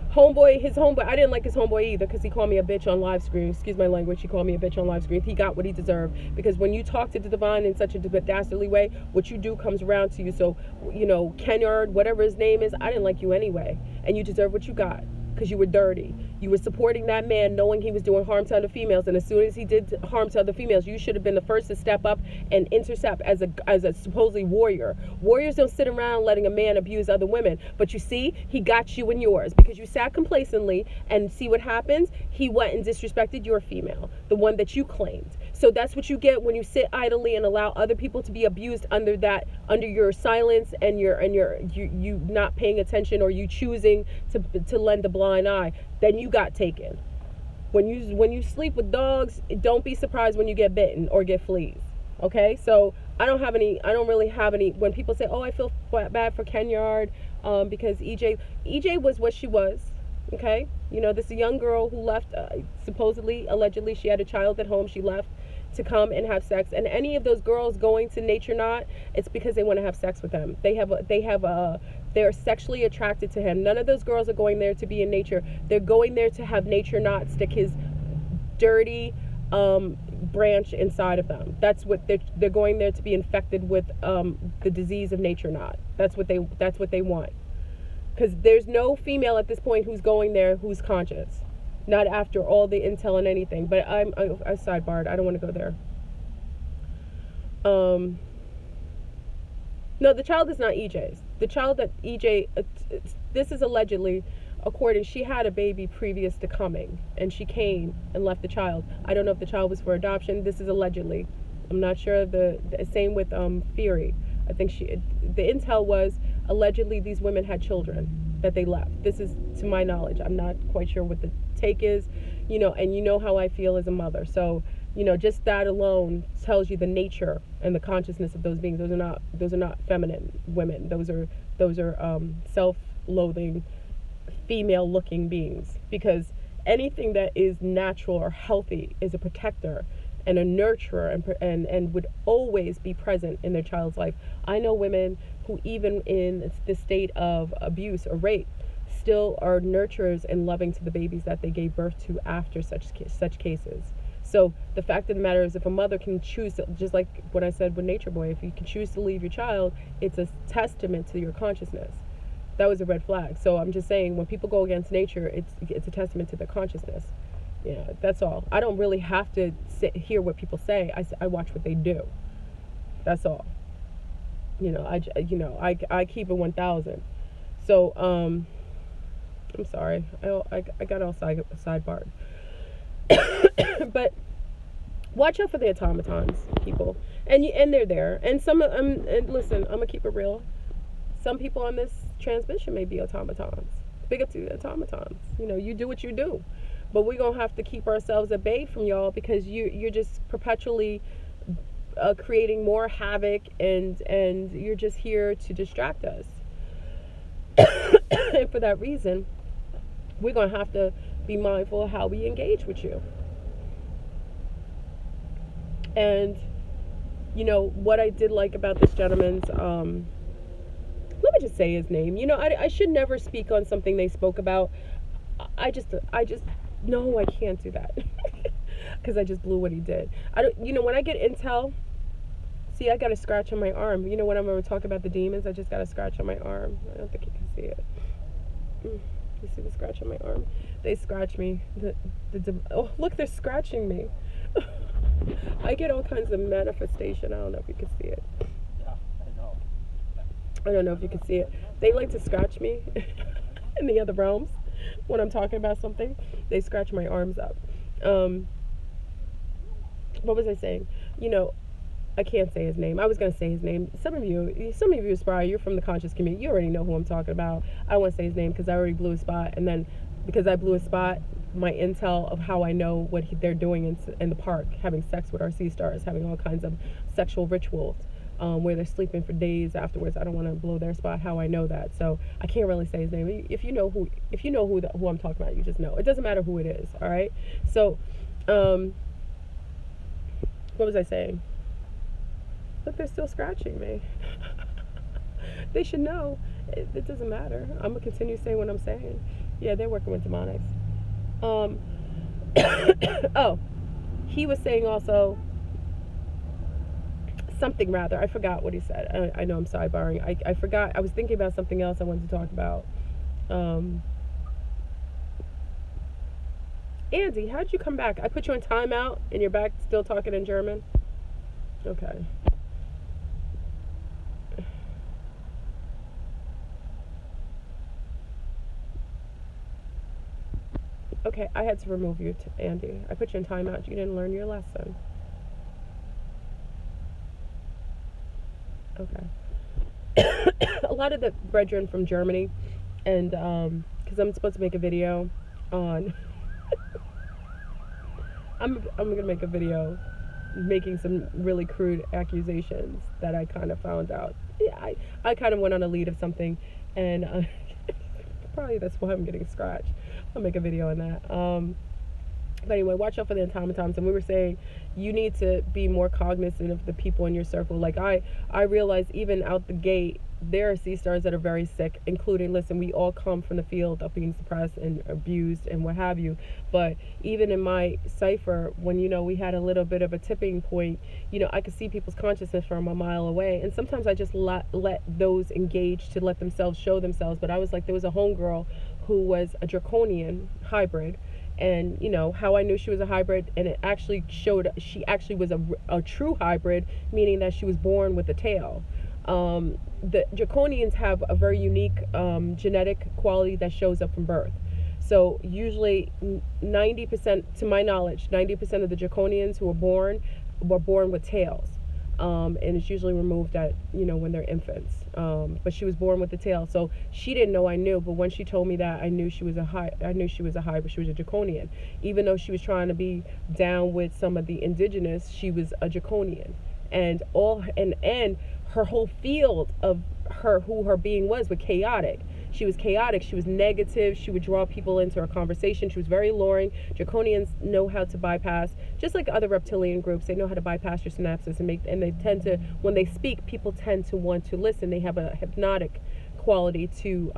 his homeboy, I didn't like his homeboy either, because he called me a bitch on live screen. Excuse my language. He called me a bitch on live screen. He got what he deserved, because when you talk to the divine in such a dastardly way, what you do comes around to you. So, Kenyard, whatever his name is, I didn't like you anyway, and you deserve what you got, because you were dirty. You were supporting that man knowing he was doing harm to other females, and as soon as he did harm to other females, you should have been the first to step up and intercept as a supposedly warrior. Warriors don't sit around letting a man abuse other women, but you see, he got you and yours, because you sat complacently, and see what happens? He went and disrespected your female, the one that you claimed. So that's what you get when you sit idly and allow other people to be abused under your silence and you not paying attention, or you choosing to lend a blind eye. Then you got taken. When you sleep with dogs, don't be surprised when you get bitten or get fleas. Okay, so I don't really have any. When people say, "Oh, I feel bad for Kenyard," because EJ was what she was. Okay, this is a young girl who left. Supposedly, allegedly, she had a child at home. She left to come and have sex. And any of those girls going to Nature Knot, it's because they want to have sex with him. They're sexually attracted to him. None of those girls are going there to be in nature. They're going there to have Nature Knot stick his dirty branch inside of them. That's what they're going there to be infected with, the disease of Nature Knot. That's what they want. Because there's no female at this point who's going there who's conscious. Not after all the intel and anything. But I sidebarred. I don't want to go there. No, the child is not EJ's. The child that EJ, this is allegedly, according, she had a baby previous to coming, and she came and left the child. I don't know if the child was for adoption. This is allegedly. I'm not sure. The same with Fury. I think the intel was allegedly these women had children that they left. This is to my knowledge. I'm not quite sure what the take is, and how I feel as a mother. So, just that alone tells you the nature and the consciousness of those beings. Those are not feminine women. Those are self-loathing, female-looking beings. Because anything that is natural or healthy is a protector and a nurturer, and would always be present in their child's life. I know women who, even in the state of abuse or rape, still are nurturers and loving to the babies that they gave birth to after such cases. So the fact of the matter is, if a mother can choose to, just like what I said with Nature Boy, if you can choose to leave your child, it's a testament to your consciousness. That was a red flag. So I'm just saying, when people go against nature, it's a testament to their consciousness. Yeah, that's all. I don't really have to hear what people say. I watch what they do. That's all. I keep it 1,000. So I'm sorry. I got all sidebarred. But watch out for the automatons, people, and they're there. And and listen, I'm gonna keep it real. Some people on this transmission may be automatons. Big up to the automatons. You do what you do, but we're gonna have to keep ourselves at bay from y'all, because you're just perpetually creating more havoc, and you're just here to distract us. And for that reason, we're gonna have to be mindful of how we engage with you. And what I did like about this gentleman's, let me just say his name. I should never speak on something they spoke about. I just no, I can't do that. Because I just blew what he did. I don't, when I get intel, see, I got a scratch on my arm. When I'm going to talk about the demons, I just got a scratch on my arm. I don't think you can see it. You see the scratch on my arm? They scratch me. Oh, look, they're scratching me. I get all kinds of manifestation. I don't know if you can see it. Yeah, I know. I don't know if you can see it. They like to scratch me in the other realms when I'm talking about something. They scratch my arms up. What was I saying? I can't say his name. I was going to say his name. Some of you aspire, you're from the conscious community. You already know who I'm talking about. I don't want to say his name because I already blew a spot. And then because I blew a spot, my intel of how I know what they're doing in the park, having sex with our sea stars, having all kinds of sexual rituals, where they're sleeping for days afterwards. I don't want to blow their spot. How I know that, so I can't really say his name. If you know who I'm talking about, you just know. It doesn't matter who it is. All right. So, what was I saying? Look, they're still scratching me. They should know. It doesn't matter. I'm gonna continue saying what I'm saying. Yeah, they're working with demonics. Oh, he was saying also something, rather. I forgot what he said. I know I'm sidebarring. I forgot. I was thinking about something else I wanted to talk about. Andy, how'd you come back? I put you on timeout and you're back still talking in German? Okay. Okay, I had to remove you, Andy. I put you in timeout. You didn't learn your lesson. Okay. A lot of the brethren from Germany, and because I'm supposed to make a video on I'm gonna make a video making some really crude accusations that I kind of found out. Yeah, I kind of went on a lead of something, and probably that's why I'm getting scratched. I'll make a video on that. But anyway, watch out for the automatons. And we were saying you need to be more cognizant of the people in your circle. Like I realized even out the gate, there are sea stars that are very sick, including, listen, we all come from the field of being suppressed and abused and what have you. But even in my cipher, when, we had a little bit of a tipping point, I could see people's consciousness from a mile away. And sometimes I just let those engage to let themselves show themselves. But I was like, there was a homegirl who was a draconian hybrid. And how I knew she was a hybrid, and it actually showed she actually was a true hybrid, meaning that she was born with a tail. The draconians have a very unique genetic quality that shows up from birth. So usually 90%, to my knowledge, 90% of the draconians who were born with tails. And it's usually removed at when they're infants. But she was born with the tail, so she didn't know I knew. But when she told me that, I knew she was a hybrid. She was a draconian. Even though she was trying to be down with some of the indigenous, she was a draconian. And her whole field of who her being was chaotic. She was chaotic. She was negative. She would draw people into her conversation. She was very alluring. Draconians know how to bypass, just like other reptilian groups. They know how to bypass your synapses and they tend to, when they speak, people tend to want to listen. They have a hypnotic quality to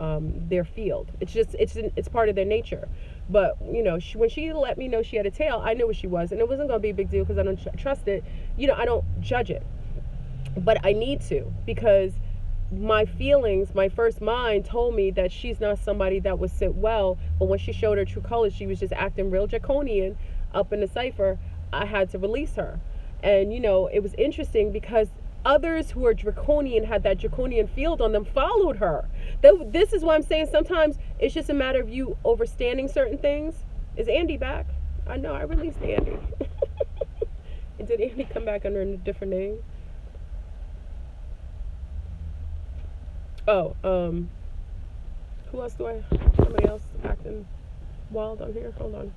their field. It's part of their nature. But when she let me know she had a tail, I knew what she was, and it wasn't going to be a big deal because I don't trust it. I don't judge it, but I need to, because my feelings, my first mind told me that she's not somebody that would sit well. But when she showed her true colors, she was just acting real draconian up in the cipher. I had to release her. And it was interesting because others who are draconian, had that draconian field on them, followed her. This is what I'm saying. Sometimes it's just a matter of you overstanding certain things. Is Andy back? I know I released Andy. Did Andy come back under a different name? Oh, who else do I? Somebody else acting wild on here. Hold on.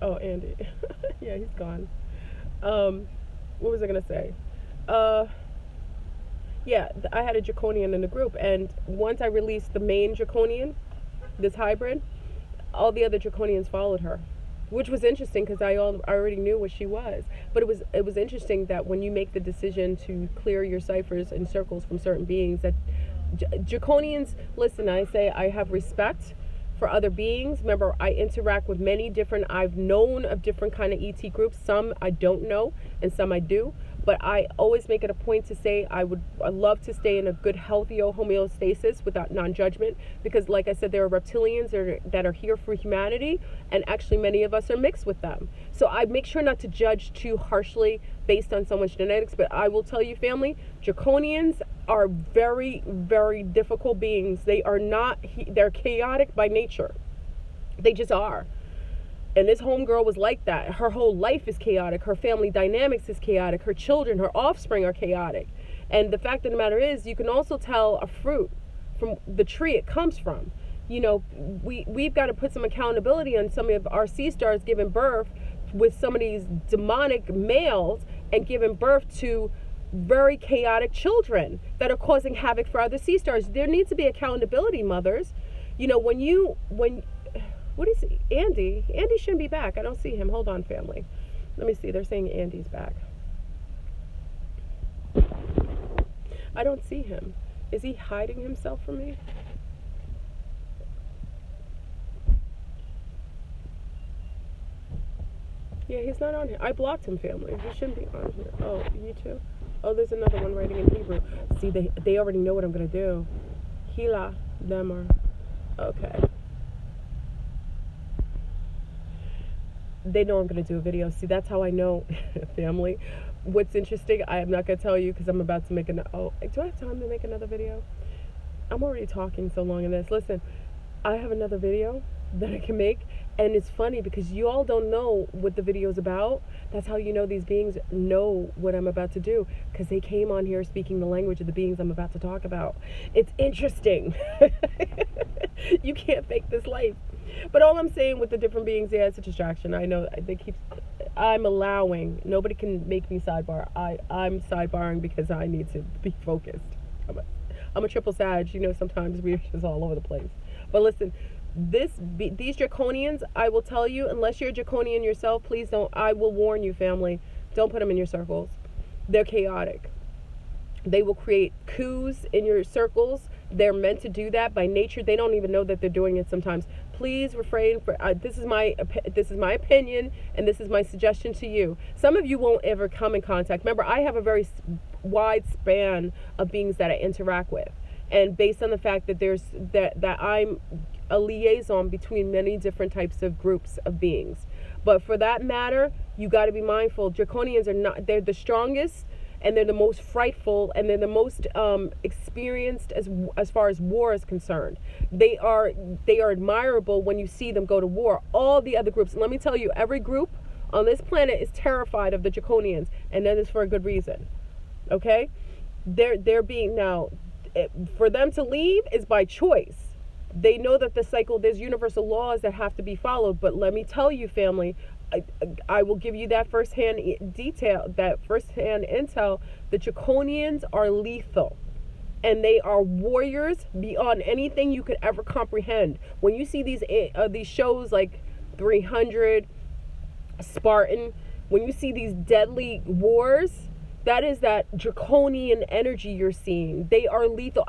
Oh, Andy. Yeah, he's gone. What was I gonna say? Yeah, I had a draconian in the group, and once I released the main draconian, this hybrid, all the other draconians followed her, which was interesting because I already knew what she was. But it was interesting that when you make the decision to clear your ciphers and circles from certain beings, that draconians, listen, I say I have respect for other beings. Remember, I interact with many different, I've known of different kind of ET groups. Some I don't know and some I do. But I always make it a point to say I love to stay in a good, healthy homeostasis without non-judgment, because like I said, there are reptilians that are here for humanity, and actually many of us are mixed with them. So I make sure not to judge too harshly based on someone's genetics. But I will tell you, family, draconians are very, very difficult beings. They're chaotic by nature. They just are. And this homegirl was like that. Her whole life is chaotic. Her family dynamics is chaotic. Her children, her offspring are chaotic. And the fact of the matter is, you can also tell a fruit from the tree it comes from. We've got to put some accountability on some of our sea stars giving birth with some of these demonic males and giving birth to very chaotic children that are causing havoc for other sea stars. There needs to be accountability, mothers. What is Andy? Andy shouldn't be back. I don't see him. Hold on, family. Let me see. They're saying Andy's back. I don't see him. Is he hiding himself from me? Yeah, he's not on here. I blocked him, family. He shouldn't be on here. Oh, you too? Oh, there's another one writing in Hebrew. See, they already know what I'm going to do. Hila, Demar. Okay. They know I'm going to do a video. See, that's how I know, family. What's interesting, I am not going to tell you because I'm about to make do I have time to make another video? I'm already talking so long in this. Listen, I have another video that I can make, and it's funny because you all don't know what the video's about. That's how you know these beings know what I'm about to do, because they came on here speaking the language of the beings I'm about to talk about. It's interesting. You can't fake this life. But all I'm saying with the different beings, yeah, it's a distraction. I know I'm allowing, nobody can make me sidebar. I'm sidebarring because I need to be focused. I'm a triple Sag, sometimes we're just all over the place. But listen, these draconians, I will tell you, unless you're a draconian yourself, please don't, I will warn you, family, don't put them in your circles. They're chaotic. They will create coups in your circles. They're meant to do that by nature. They don't even know that they're doing it sometimes. Please refrain this is my opinion, and this is my suggestion to you. Some of you won't ever come in contact. Remember, I have a very wide span of beings that I interact with, and based on the fact that that I'm a liaison between many different types of groups of beings. But for that matter, you got to be mindful. Draconians they're the strongest, and they're the most frightful, and they're the most experienced as far as war is concerned. They are admirable when you see them go to war. All the other groups, and let me tell you, every group on this planet is terrified of the Draconians, and that is for a good reason. Okay? They're being for them to leave is by choice. They know that the cycle, there's universal laws that have to be followed, but let me tell you, family, I will give you that firsthand intel. The Draconians are lethal, and they are warriors beyond anything you could ever comprehend. When you see these shows like 300, Spartan, When you see these deadly wars, that is that draconian energy you're seeing. They are lethal.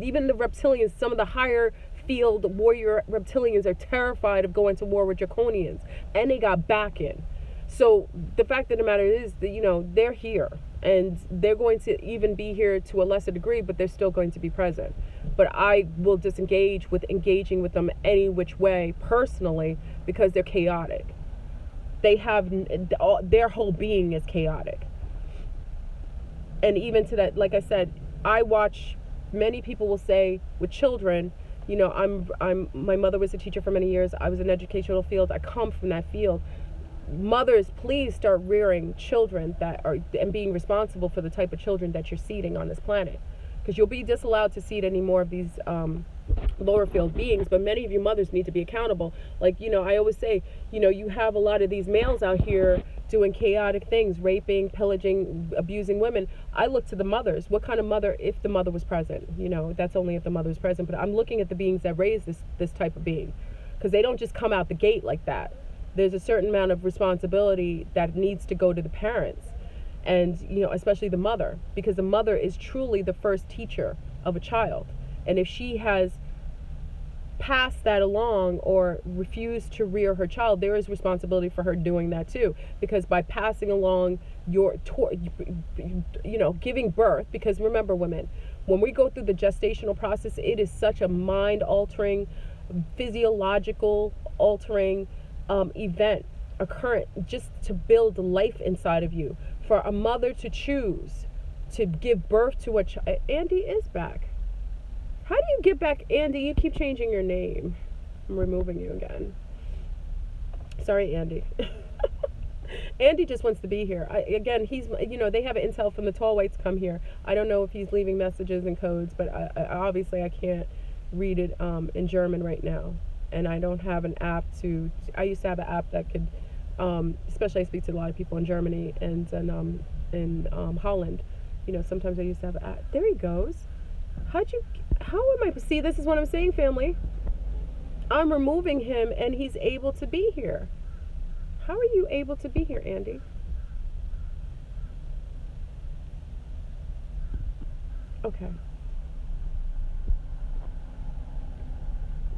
Even the reptilians, some of the higher field warrior reptilians are terrified of going to war with draconians, and they got back in. So the fact of the matter is that, you know, they're here, and they're going to even be here to a lesser degree, but they're still going to be present. But I will disengage with engaging with them any which way personally, because they're chaotic. They have their whole being is chaotic. And even to that, like I said, I watch, many people will say with children, you know, my mother was a teacher for many years. I was in educational field. I come from that field. Mothers, please start rearing children that are, and being responsible for the type of children that you're seeding on this planet, because you'll be disallowed to seed any more of these lower field beings. But many of you mothers need to be accountable. Like, you know, I always say, you know, you have a lot of these males out here doing chaotic things, raping, pillaging, abusing women. I look to the mothers. What kind of mother, if the mother was present? You know, that's only if the mother was present. But I'm looking at the beings that raise this type of being, because they don't just come out the gate like that. There's a certain amount of responsibility that needs to go to the parents, and, you know, especially the mother, because the mother is truly the first teacher of a child. And if she has passed that along or refused to rear her child, there is responsibility for her doing that too, because by passing along your you know, giving birth, because remember, women, when we go through the gestational process, it is such a mind altering, physiological altering event occurring just to build life inside of you. For a mother to choose to give birth to a child. Andy is back. How do you get back, Andy? You keep changing your name. I'm removing you again. Sorry, Andy. Andy just wants to be here. Again, he's, you know, they have intel from the tall whites come here. I don't know if he's leaving messages and codes, but obviously I can't read it in German right now. And I don't have an app to, I used to have an app that could, especially I speak to a lot of people in Germany and in Holland. You know, sometimes I used to have an app. There he goes. How am I, see, this is what I'm saying, family. I'm removing him and he's able to be here. How are you able to be here, Andy? Okay.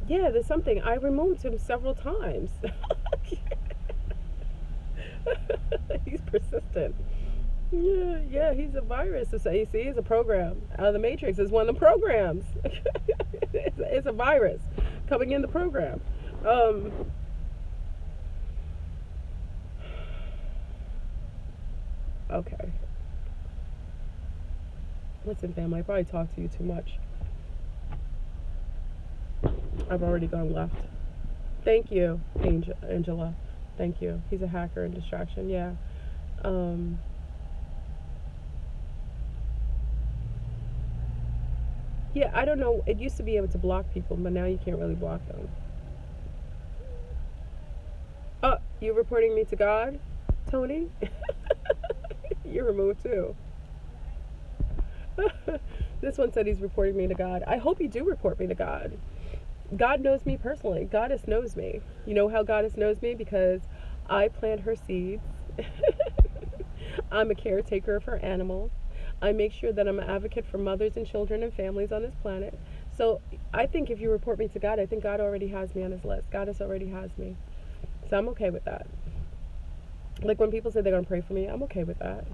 Yeah, there's something. I removed him several times. He's persistent. Yeah, he's a virus. You see, he's a program out of the Matrix. It's one of the programs. It's a virus coming in the program. Okay. Listen, family, I probably talked to you too much. I've already gone left. Thank you, Angela. Thank you. He's a hacker and distraction. Yeah. Yeah, I don't know. It used to be able to block people, but now you can't really block them. Oh, you reporting me to God, Tony? You're removed too. This one said he's reporting me to God. I hope you do report me to God. God knows me personally. Goddess knows me. You know how Goddess knows me? Because I plant her seeds. I'm a caretaker of her animals. I make sure that I'm an advocate for mothers and children and families on this planet. So I think if you report me to God, I think God already has me on his list. Goddess already has me. So I'm okay with that. Like when people say they're going to pray for me, I'm okay with that.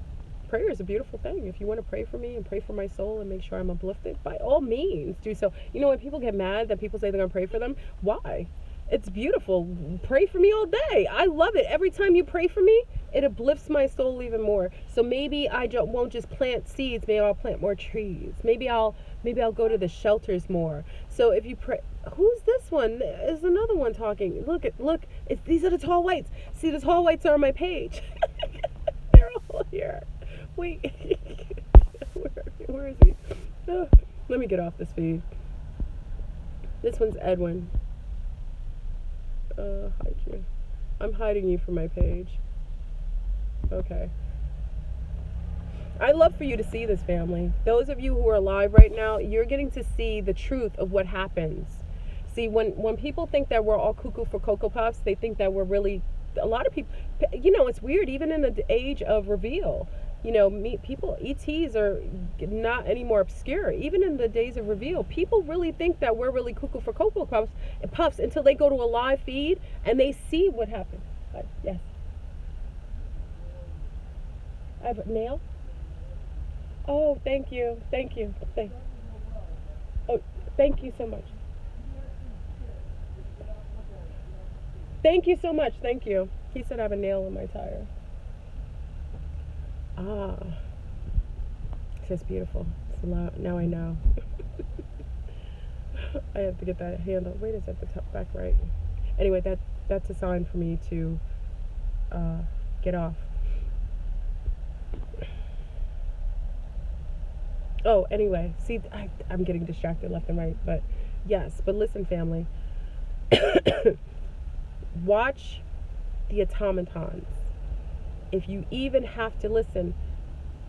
Prayer is a beautiful thing. If you want to pray for me and pray for my soul and make sure I'm uplifted, by all means do so. You know, when people get mad that people say they're going to pray for them, why? It's beautiful. Pray for me all day. I love it. Every time you pray for me, it uplifts my soul even more. So maybe I won't just plant seeds. Maybe I'll plant more trees. Maybe I'll go to the shelters more. So if you pray, who's this one? There's another one talking. Look. These are the tall whites. See, the tall whites are on my page. They're all here. Wait. Where is he? Oh, let me get off this feed. This one's Edwin. Hide you. I'm hiding you from my page. Okay. I'd love for you to see this, family. Those of you who are alive right now, you're getting to see the truth of what happens. See, when people think that we're all cuckoo for Cocoa Puffs, they think that we're really a lot of people, it's weird, even in the age of reveal, people, ETs are not any more obscure. Even in the days of reveal, people really think that we're really cuckoo for Cocoa Puffs until they go to a live feed and they see what happened. Yes. I have a nail. Oh, thank you. Oh, thank you so much. Thank you so much. Thank you. He said I have a nail in my tire. Ah, it's just beautiful. It's loud. Now I know. I have to get that handle. Wait, it's at the top, back right. Anyway, that's a sign for me to get off. Oh, anyway, see, I'm getting distracted left and right, but yes, but listen, family. Watch the automatons. If you even have to listen,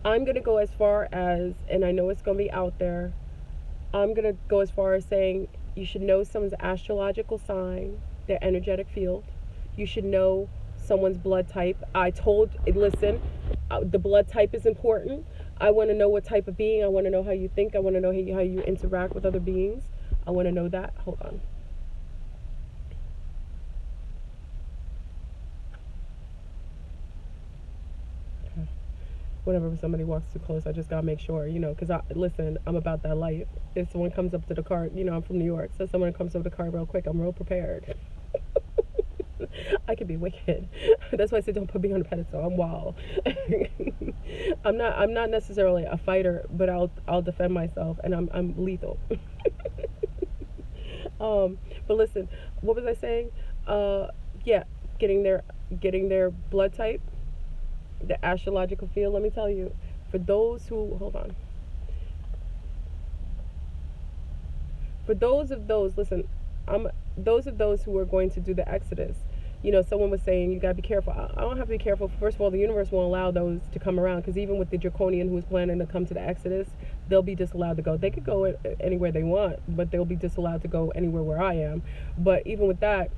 I'm going to go as far as, and I know it's going to be out there, I'm going to go as far as saying you should know someone's astrological sign, their energetic field. You should know someone's blood type. Listen, the blood type is important. I want to know what type of being. I want to know how you think. I want to know how you interact with other beings. I want to know that. Hold on. Whenever somebody walks too close, I just gotta make sure, because I'm about that life. If someone comes up to the car, I'm from New York, so someone comes up to the car real quick, I'm real prepared. I can be wicked. That's why I say don't put me on a pedestal. I'm wild. I'm not necessarily a fighter, but I'll defend myself, and I'm lethal. But listen, what was I saying? Yeah, getting their blood type, the astrological field. Let me tell you, for those who listen, those of those who are going to do the Exodus. Someone was saying you gotta be careful. I don't have to be careful. First of all, the universe won't allow those to come around, because even with the draconian who's planning to come to the Exodus, they'll be disallowed to go. They could go anywhere they want, but they'll be disallowed to go anywhere where I am. But even with that,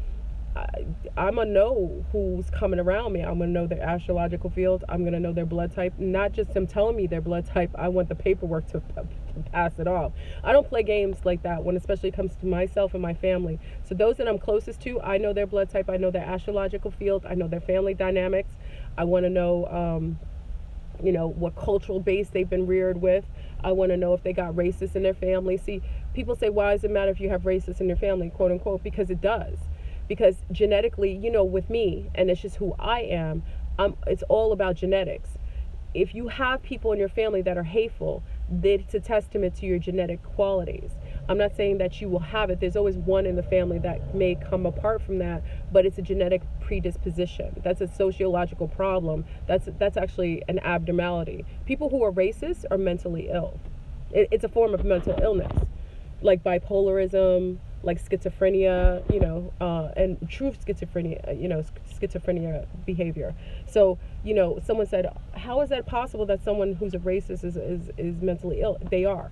I'm gonna know who's coming around me. I'm gonna know their astrological field. I'm gonna know their blood type. Not just them telling me their blood type. I want the paperwork to pass it off. I don't play games like that when especially comes to myself and my family. So those that I'm closest to, I know their blood type. I know their astrological field. I know their family dynamics. I want to know, what cultural base they've been reared with. I want to know if they got racists in their family. See, people say, why does it matter if you have racists in your family, quote unquote? Because it does. Because genetically, with me, and it's just who I am, it's all about genetics. If you have people in your family that are hateful, it's a testament to your genetic qualities. I'm not saying that you will have it. There's always one in the family that may come apart from that, but it's a genetic predisposition. That's a sociological problem. That's actually an abnormality. People who are racist are mentally ill. It's a form of mental illness, like bipolarism, like schizophrenia, and true schizophrenia, schizophrenia behavior. So, someone said, how is that possible that someone who's a racist is mentally ill? They are.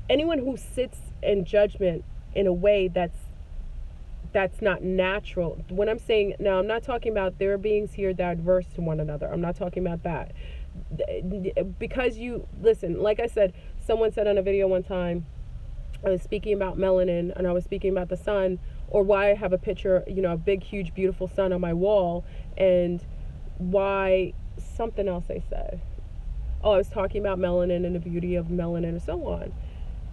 Anyone who sits in judgment in a way that's not natural. When I'm saying, now I'm not talking about there are beings here that are adverse to one another. I'm not talking about that. Because listen, like I said, someone said on a video one time, I was speaking about melanin, and I was speaking about the sun, or why I have a picture, a big, huge, beautiful sun on my wall, and why something else I said. Oh, I was talking about melanin and the beauty of melanin and so on.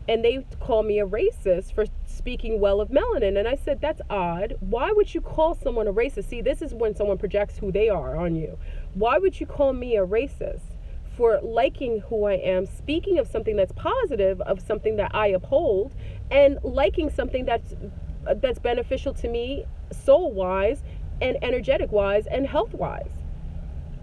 And they call me a racist for speaking well of melanin. And I said, that's odd. Why would you call someone a racist? See, this is when someone projects who they are on you. Why would you call me a racist for liking who I am, speaking of something that's positive, of something that I uphold, and liking something that's beneficial to me soul-wise and energetic-wise and health-wise?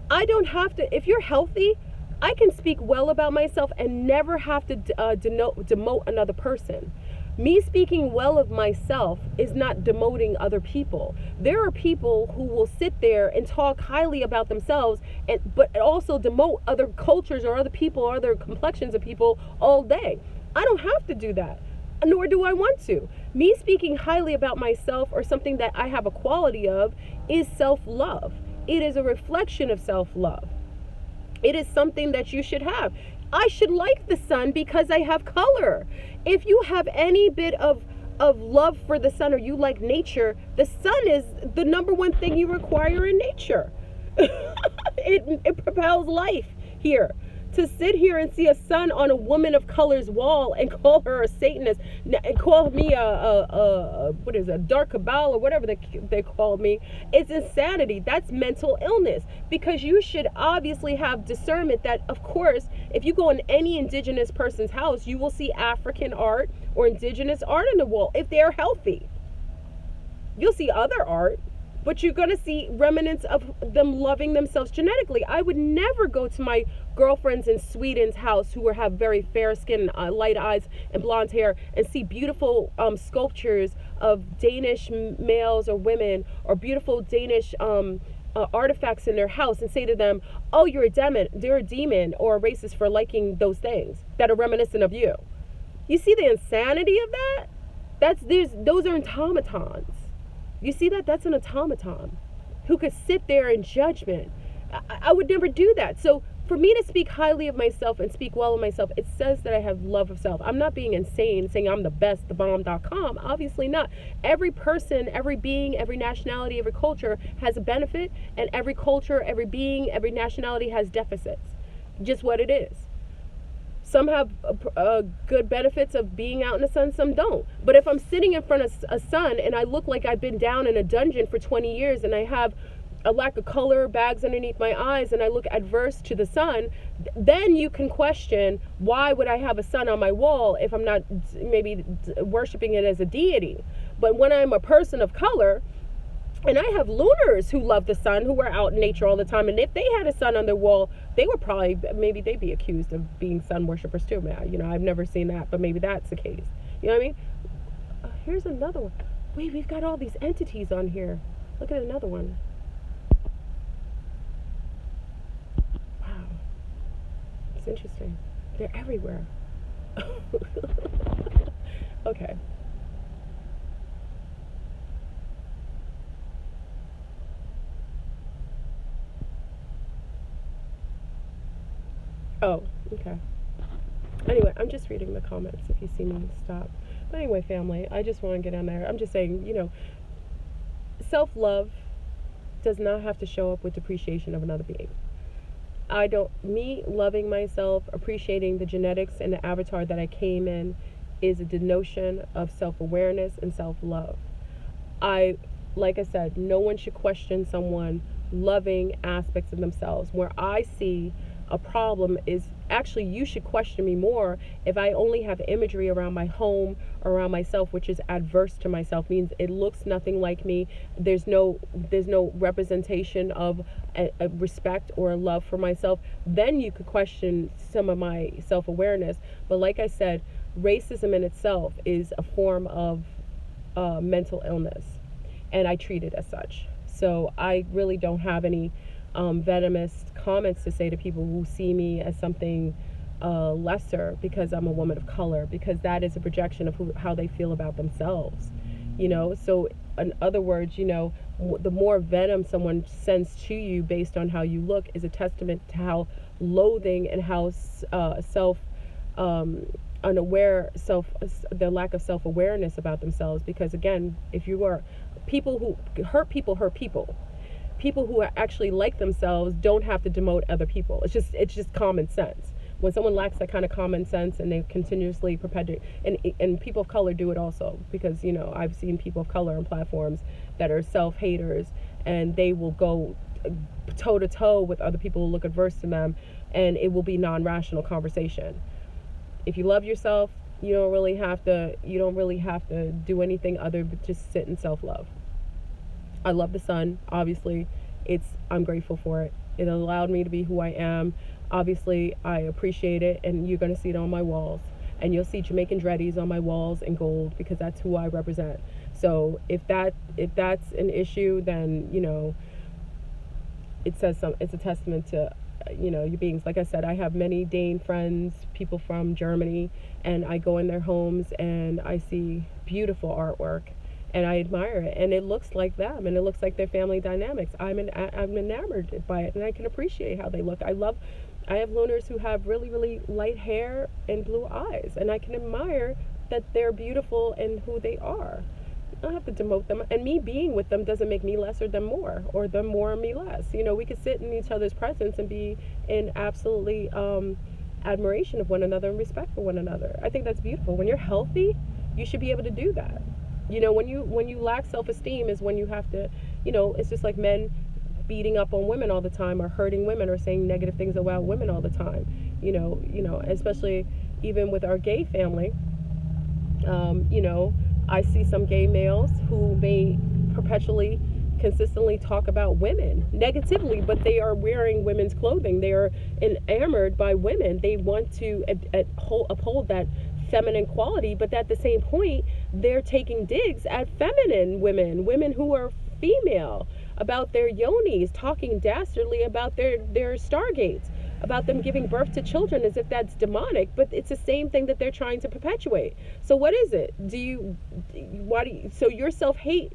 I don't have to, if you're healthy, I can speak well about myself and never have to demote another person. Me speaking well of myself is not demoting other people. There are people who will sit there and talk highly about themselves, but also demote other cultures or other people or other complexions of people all day. I don't have to do that. nor do I want to. Me speaking highly about myself or something that I have a quality of is self-love. It is a reflection of self-love. It is something that you should have. I should like the sun because I have color. If you have any bit of love for the sun, or you like nature, the sun is the number one thing you require in nature. It propels life here. To sit here and see a sun on a woman of color's wall and call her a Satanist and call me a dark cabal or whatever they call me, it's insanity. That's mental illness, because you should obviously have discernment that, of course, if you go in any indigenous person's house, you will see African art or indigenous art on the wall if they're healthy. You'll see other art, but you're going to see remnants of them loving themselves genetically. I would never go to my girlfriends in Sweden's house who have very fair skin, light eyes, and blonde hair, and see beautiful sculptures of Danish males or women, or beautiful Danish artifacts in their house, and say to them, oh, you're a demon or a racist for liking those things that are reminiscent of you. You see the insanity of that? Those are automatons. You see that? That's an automaton who could sit there in judgment. I would never do that. So for me to speak highly of myself and speak well of myself, it says that I have love of self. I'm not being insane, saying I'm the best, thebomb.com. Obviously not. Every person, every being, every nationality, every culture has a benefit, and every culture, every being, every nationality has deficits. Just what it is. Some have good benefits of being out in the sun, some don't. But if I'm sitting in front of a sun and I look like I've been down in a dungeon for 20 years and I have a lack of color, bags underneath my eyes, and I look adverse to the sun, then you can question, why would I have a sun on my wall if I'm not maybe worshiping it as a deity? But when I'm a person of color, and I have lunars who love the sun, who are out in nature all the time, and if they had a sun on their wall, they would probably, maybe they'd be accused of being sun worshippers too. You know, I've never seen that, but maybe that's the case. You know what I mean? Here's another one. Wait, we've got all these entities on here. Look at another one. Wow. It's interesting. They're everywhere. Okay. Oh, okay. Anyway, I'm just reading the comments if you see me stop. But anyway, family, I just want to get on there. I'm just saying, you know, self-love does not have to show up with depreciation of another being. Me loving myself, appreciating the genetics and the avatar that I came in, is a denotion of self-awareness and self-love. Like I said, no one should question someone loving aspects of themselves. Where I see a problem is, actually, you should question me more if I only have imagery around my home, around myself, which is adverse to myself, means it looks nothing like me. There's no representation of a respect or a love for myself. Then you could question some of my self-awareness. But like I said, racism in itself is a form of mental illness, and I treat it as such. So I really don't have any venomous comments to say to people who see me as something lesser because I'm a woman of color, because that is a projection of how they feel about themselves, you know. So in other words, you know, the more venom someone sends to you based on how you look is a testament to how loathing and how unaware their lack of self-awareness about themselves. Because again, if you are people who hurt people who actually like themselves don't have to demote other people. It's just common sense. When someone lacks that kind of common sense and they continuously perpetuate, and people of color do it also, because, you know, I've seen people of color on platforms that are self-haters, and they will go toe to toe with other people who look adverse to them, and it will be non-rational conversation. If you love yourself, you don't really have to do anything other but just sit in self-love. I love the sun, obviously. I'm grateful for it. It allowed me to be who I am. Obviously, I appreciate it, and you're going to see it on my walls. And you'll see Jamaican dreadies on my walls in gold, because that's who I represent. So if that's an issue, then, you know, it's a testament to you beings. Like I said, I have many Dane friends, people from Germany, and I go in their homes and I see beautiful artwork, and I admire it, and it looks like them, and it looks like their family dynamics. I'm enamored by it, and I can appreciate how they look. I have loners who have really, really light hair and blue eyes, and I can admire that they're beautiful and who they are. I don't have to demote them, and me being with them doesn't make me less or them more, or them more or me less. We could sit in each other's presence and be in absolutely admiration of one another and respect for one another. I think that's beautiful. When you're healthy, you should be able to do that. When you lack self-esteem is when you have to, it's just like men beating up on women all the time, or hurting women, or saying negative things about women all the time. Especially even with our gay family. I see some gay males who may perpetually, consistently talk about women negatively, but they are wearing women's clothing. They are enamored by women. They want to uphold that feminine quality, but at the same point, they're taking digs at feminine women who are female, about their yonis, talking dastardly about their stargates, about them giving birth to children as if that's demonic, but it's the same thing that they're trying to perpetuate. So what is it? So your self-hate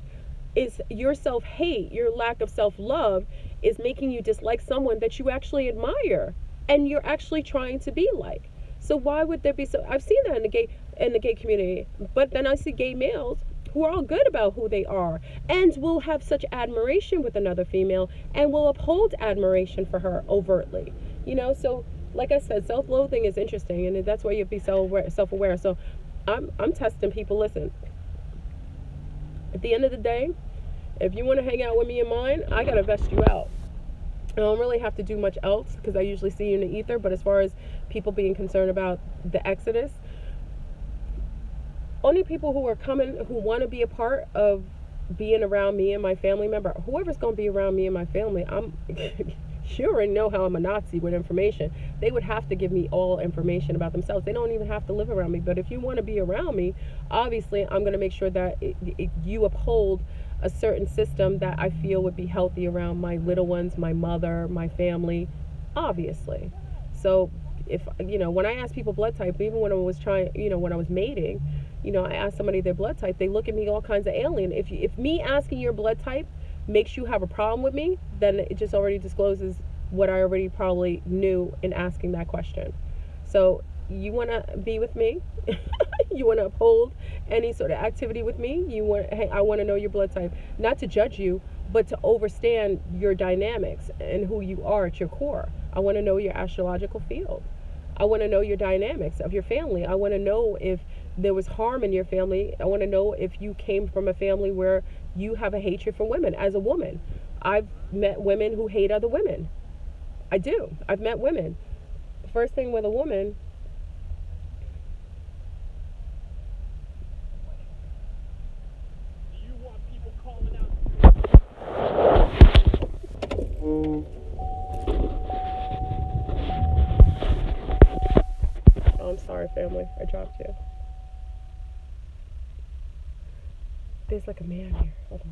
your lack of self-love is making you dislike someone that you actually admire and you're actually trying to be like. So why would there be I've seen that in the gay community, but then I see gay males who are all good about who they are and will have such admiration with another female and will uphold admiration for her overtly. So like I said, self-loathing is interesting, and that's why you have to be self-aware. So I'm testing people. Listen, at the end of the day, if you want to hang out with me and mine, I gotta vest you out. I don't really have to do much else because I usually see you in the ether. But as far as people being concerned about the exodus, only people who are coming, who want to be a part of being around me and my family member, whoever's going to be around me and my family, you already know how I'm a Nazi with information. They would have to give me all information about themselves. They don't even have to live around me. But if you want to be around me, obviously I'm going to make sure that you uphold a certain system that I feel would be healthy around my little ones, my mother, my family, obviously. So if, when I ask people blood type, even when I was when I was mating, I asked somebody their blood type, they look at me all kinds of alien. If me asking your blood type makes you have a problem with me, then it just already discloses what I already probably knew in asking that question. So you want to be with me, you want to uphold any sort of activity with me, I want to know your blood type, not to judge you, but to understand your dynamics and who you are at your core. I want to know your astrological field. I want to know your dynamics of your family. I want to know if there was harm in your family. I want to know if you came from a family where you have a hatred for women. As a woman, I've met women who hate other women. I do. I've met women. First thing with a woman, oh, I'm sorry, family. I dropped you. There's like a man here. Hold on.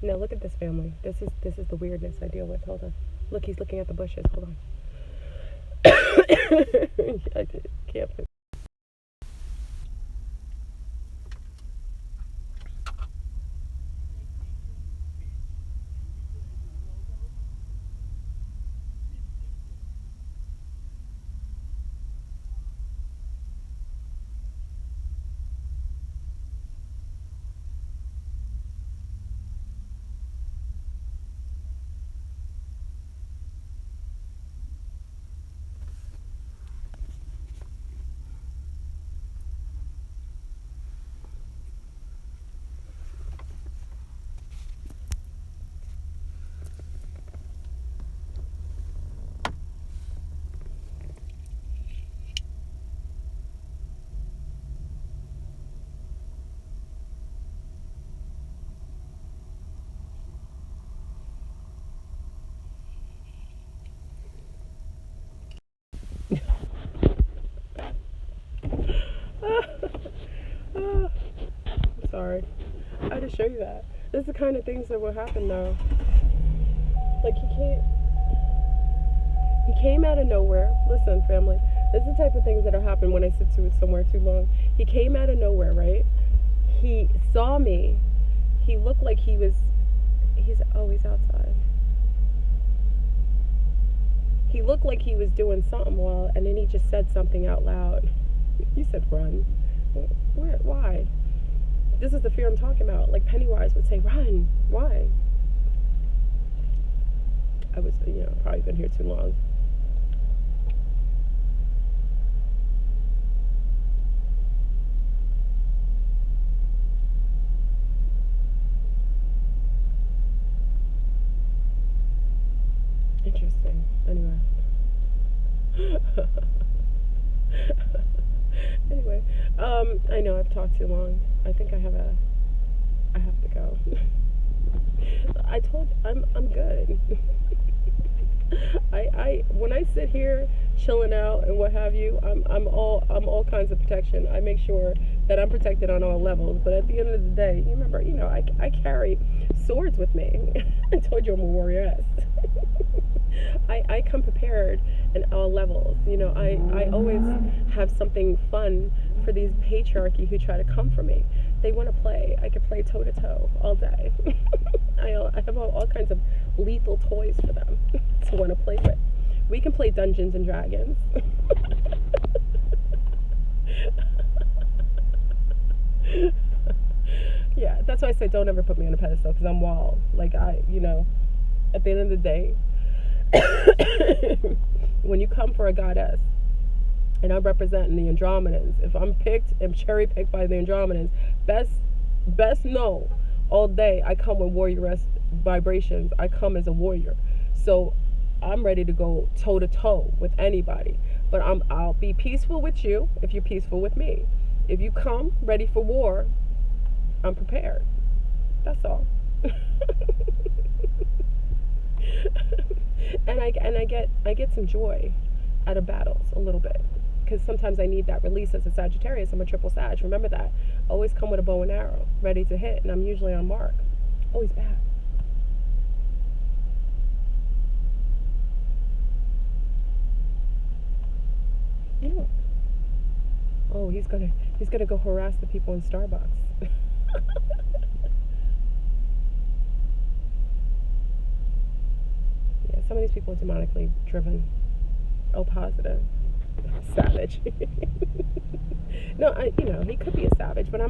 Now look at this family. This is the weirdness I deal with. Hold on. Look, he's looking at the bushes. Hold on. I can't. sorry. I had to show you that. This is the kind of things that will happen though. Like he came out of nowhere. Listen, family, this is the type of things that'll happen when I sit somewhere too long. He came out of nowhere, right? He saw me. He looked like he's outside. He looked like he was doing something and then he just said something out loud. You said run. Where? Why? This is the fear I'm talking about. Like Pennywise would say, run. Why? I was, probably been here too long. Interesting. Anyway. Anyway, I know I've talked too long. I think I have to go. I told you, I'm good. I when I sit here chilling out and what have you, I'm all kinds of protection. I make sure that I'm protected on all levels. But at the end of the day, you remember, I carry swords with me. I told you I'm a warrioress. I come prepared in all levels. I always have something fun for these patriarchy who try to come for me. They want to play. I could play toe to toe all day. I have all kinds of lethal toys for them to want to play with. We can play Dungeons and Dragons. Yeah, that's why I say don't ever put me on a pedestal, because I'm wild. Like at the end of the day, when you come for a goddess, and I'm representing the Andromedans, if I'm cherry picked by the Andromedans, best know all day I come with warrioress vibrations. I come as a warrior. So I'm ready to go toe to toe with anybody. But I'll be peaceful with you if you're peaceful with me. If you come ready for war, I'm prepared. That's all. And I get some joy out of battles a little bit, because sometimes I need that release as a Sagittarius. I'm a triple Sag. Remember that. Always come with a bow and arrow, ready to hit, and I'm usually on mark. Always back. Oh, he's gonna go harass the people in Starbucks. Yeah, some of these people are demonically driven. Oh, positive. Savage. No, he could be a savage, but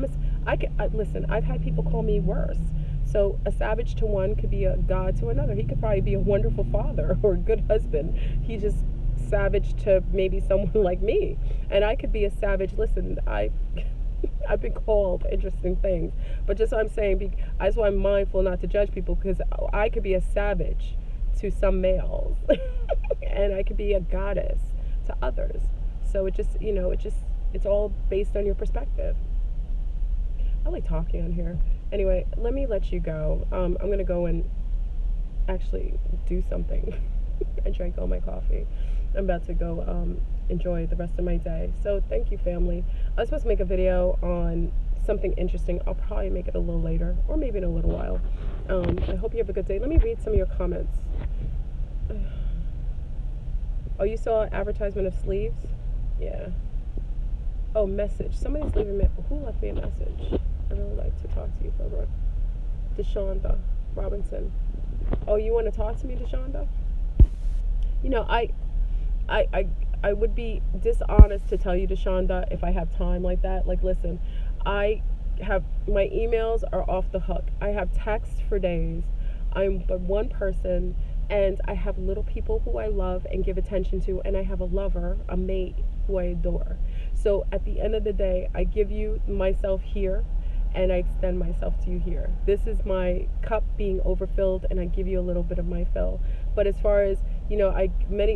listen, I've had people call me worse. So a savage to one could be a god to another. He could probably be a wonderful father or a good husband. He's just savage to maybe someone like me. And I could be a savage. Listen, I've been called interesting things. But just what I'm saying, that's why I'm mindful not to judge people, because I could be a savage to some males. And I could be a goddess to others. So it's all based on your perspective. I like talking on here. Anyway, let me let you go. I'm going to go and actually do something. I drank all my coffee. I'm about to go enjoy the rest of my day. So thank you, family. I was supposed to make a video on something interesting. I'll probably make it a little later, or maybe in a little while. I hope you have a good day. Let me read some of your comments. Oh, you saw an advertisement of sleeves? Yeah. Oh, message. Somebody's leaving me. Who left me a message? I really like to talk to you, February. Deshonda Robinson. Oh, you want to talk to me, Deshonda? I would be dishonest to tell you, Deshonda, if I have time like that. Like, listen, my emails are off the hook. I have texts for days. I'm but one person, and I have little people who I love and give attention to, and I have a lover, a mate who I adore. So at the end of the day, I give you myself here, and I extend myself to you here. This is my cup being overfilled, and I give you a little bit of my fill. But as far as,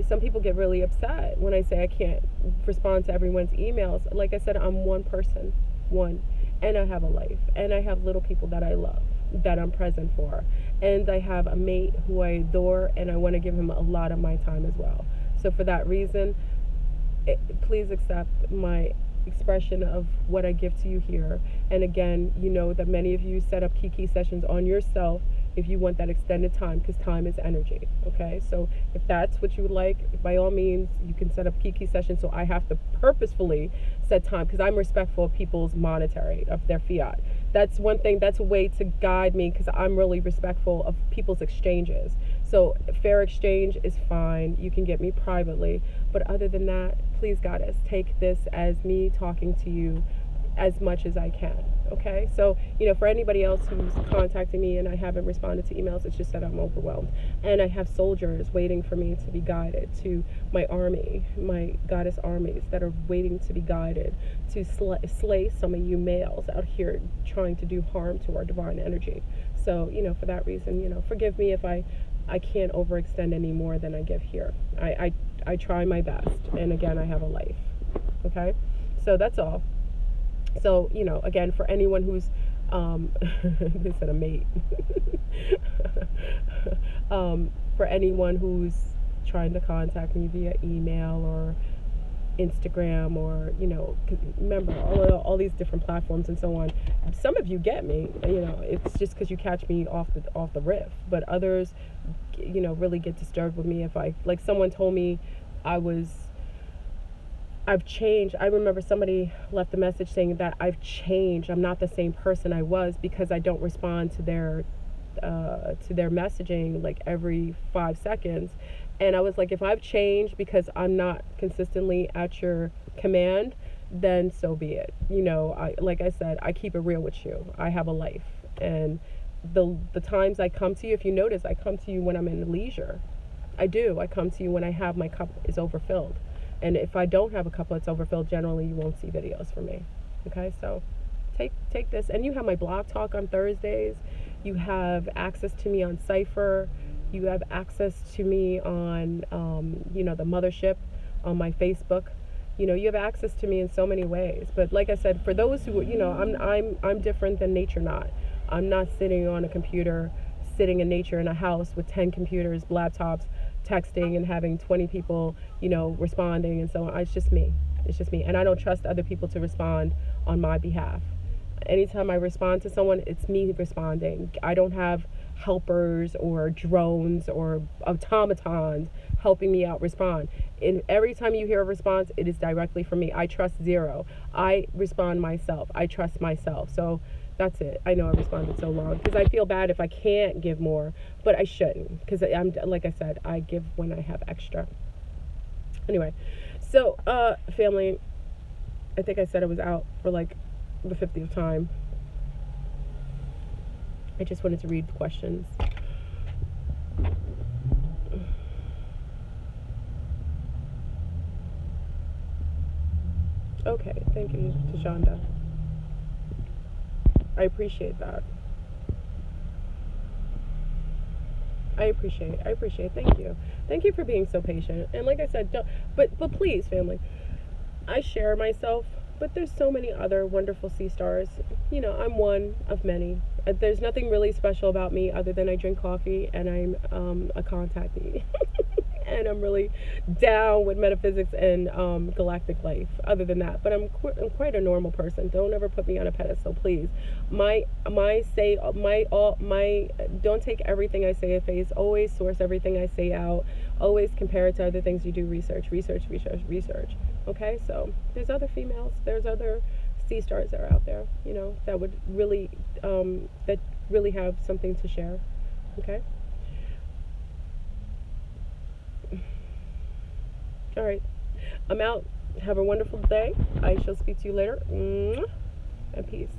some people get really upset when I say I can't respond to everyone's emails. Like I said, I'm one person, and I have a life, and I have little people that I love, that I'm present for, and I have a mate who I adore, and I want to give him a lot of my time as well. So for that reason, please accept my expression of what I give to you here. And again, you know that many of you set up Kiki sessions on yourself if you want that extended time, because time is energy. Okay, so if that's what you would like, by all means, you can set up Kiki sessions. So I have to purposefully set time because I'm respectful of people's monetary, of their fiat. That's one thing, that's a way to guide me, because I'm really respectful of people's exchanges. So fair exchange is fine. You can get me privately. But other than that, please, Goddess, take this as me talking to you as much as I can. Okay, so for anybody else who's contacting me and I haven't responded to emails, it's just that I'm overwhelmed, and I have soldiers waiting for me to be guided, to my army, my goddess armies that are waiting to be guided to slay some of you males out here trying to do harm to our divine energy. So for that reason, forgive me if I can't overextend any more than I give here. I try my best, and again, I have a life. Okay, so that's all. So, again, for anyone who's, they said a mate, for anyone who's trying to contact me via email or Instagram, or, remember, all these different platforms and so on, some of you get me, it's just because you catch me off the riff, but others, really get disturbed with me if like someone told me I've changed. I remember somebody left a message saying that I've changed. I'm not the same person I was because I don't respond to their messaging like every 5 seconds. And I was like, if I've changed because I'm not consistently at your command, then so be it. Like I said, I keep it real with you. I have a life, and the times I come to you, if you notice, I come to you when I'm in leisure. I do. I come to you when I have my cup is overfilled. And if I don't have a cup that's overfilled, generally you won't see videos from me. Okay, so take this. And you have my blog talk on Thursdays. You have access to me on Cypher. You have access to me on, the mothership on my Facebook. You have access to me in so many ways. But like I said, for those who, I'm different than nature not. I'm not sitting on a computer, sitting in nature in a house with 10 computers, laptops, texting and having 20 people, responding and so on. It's just me. And I don't trust other people to respond on my behalf. Anytime I respond to someone, it's me responding. I don't have helpers or drones or automatons helping me out respond. And every time you hear a response, it is directly from me. I trust zero. I respond myself. I trust myself. So that's it. I know I responded so long because I feel bad if I can't give more, but I shouldn't, because I'm, like I said, I give when I have extra. Anyway, so family, I think I said I was out for like the 50th time. I just wanted to read the questions. Okay, thank you, Tashonda. I appreciate that. I appreciate. Thank you. Thank you for being so patient. And like I said, but please, family, I share myself, but there's so many other wonderful sea stars. I'm one of many. There's nothing really special about me other than I drink coffee and I'm a contactee. And I'm really down with metaphysics and galactic life. Other than that, but I'm quite a normal person. Don't ever put me on a pedestal, please. Don't take everything I say at face. Always source everything I say out. Always compare it to other things you do. Research. Okay, so there's other females. There's other sea stars that are out there. That would really have something to share. Okay. All right, I'm out. Have a wonderful day. I shall speak to you later. And peace.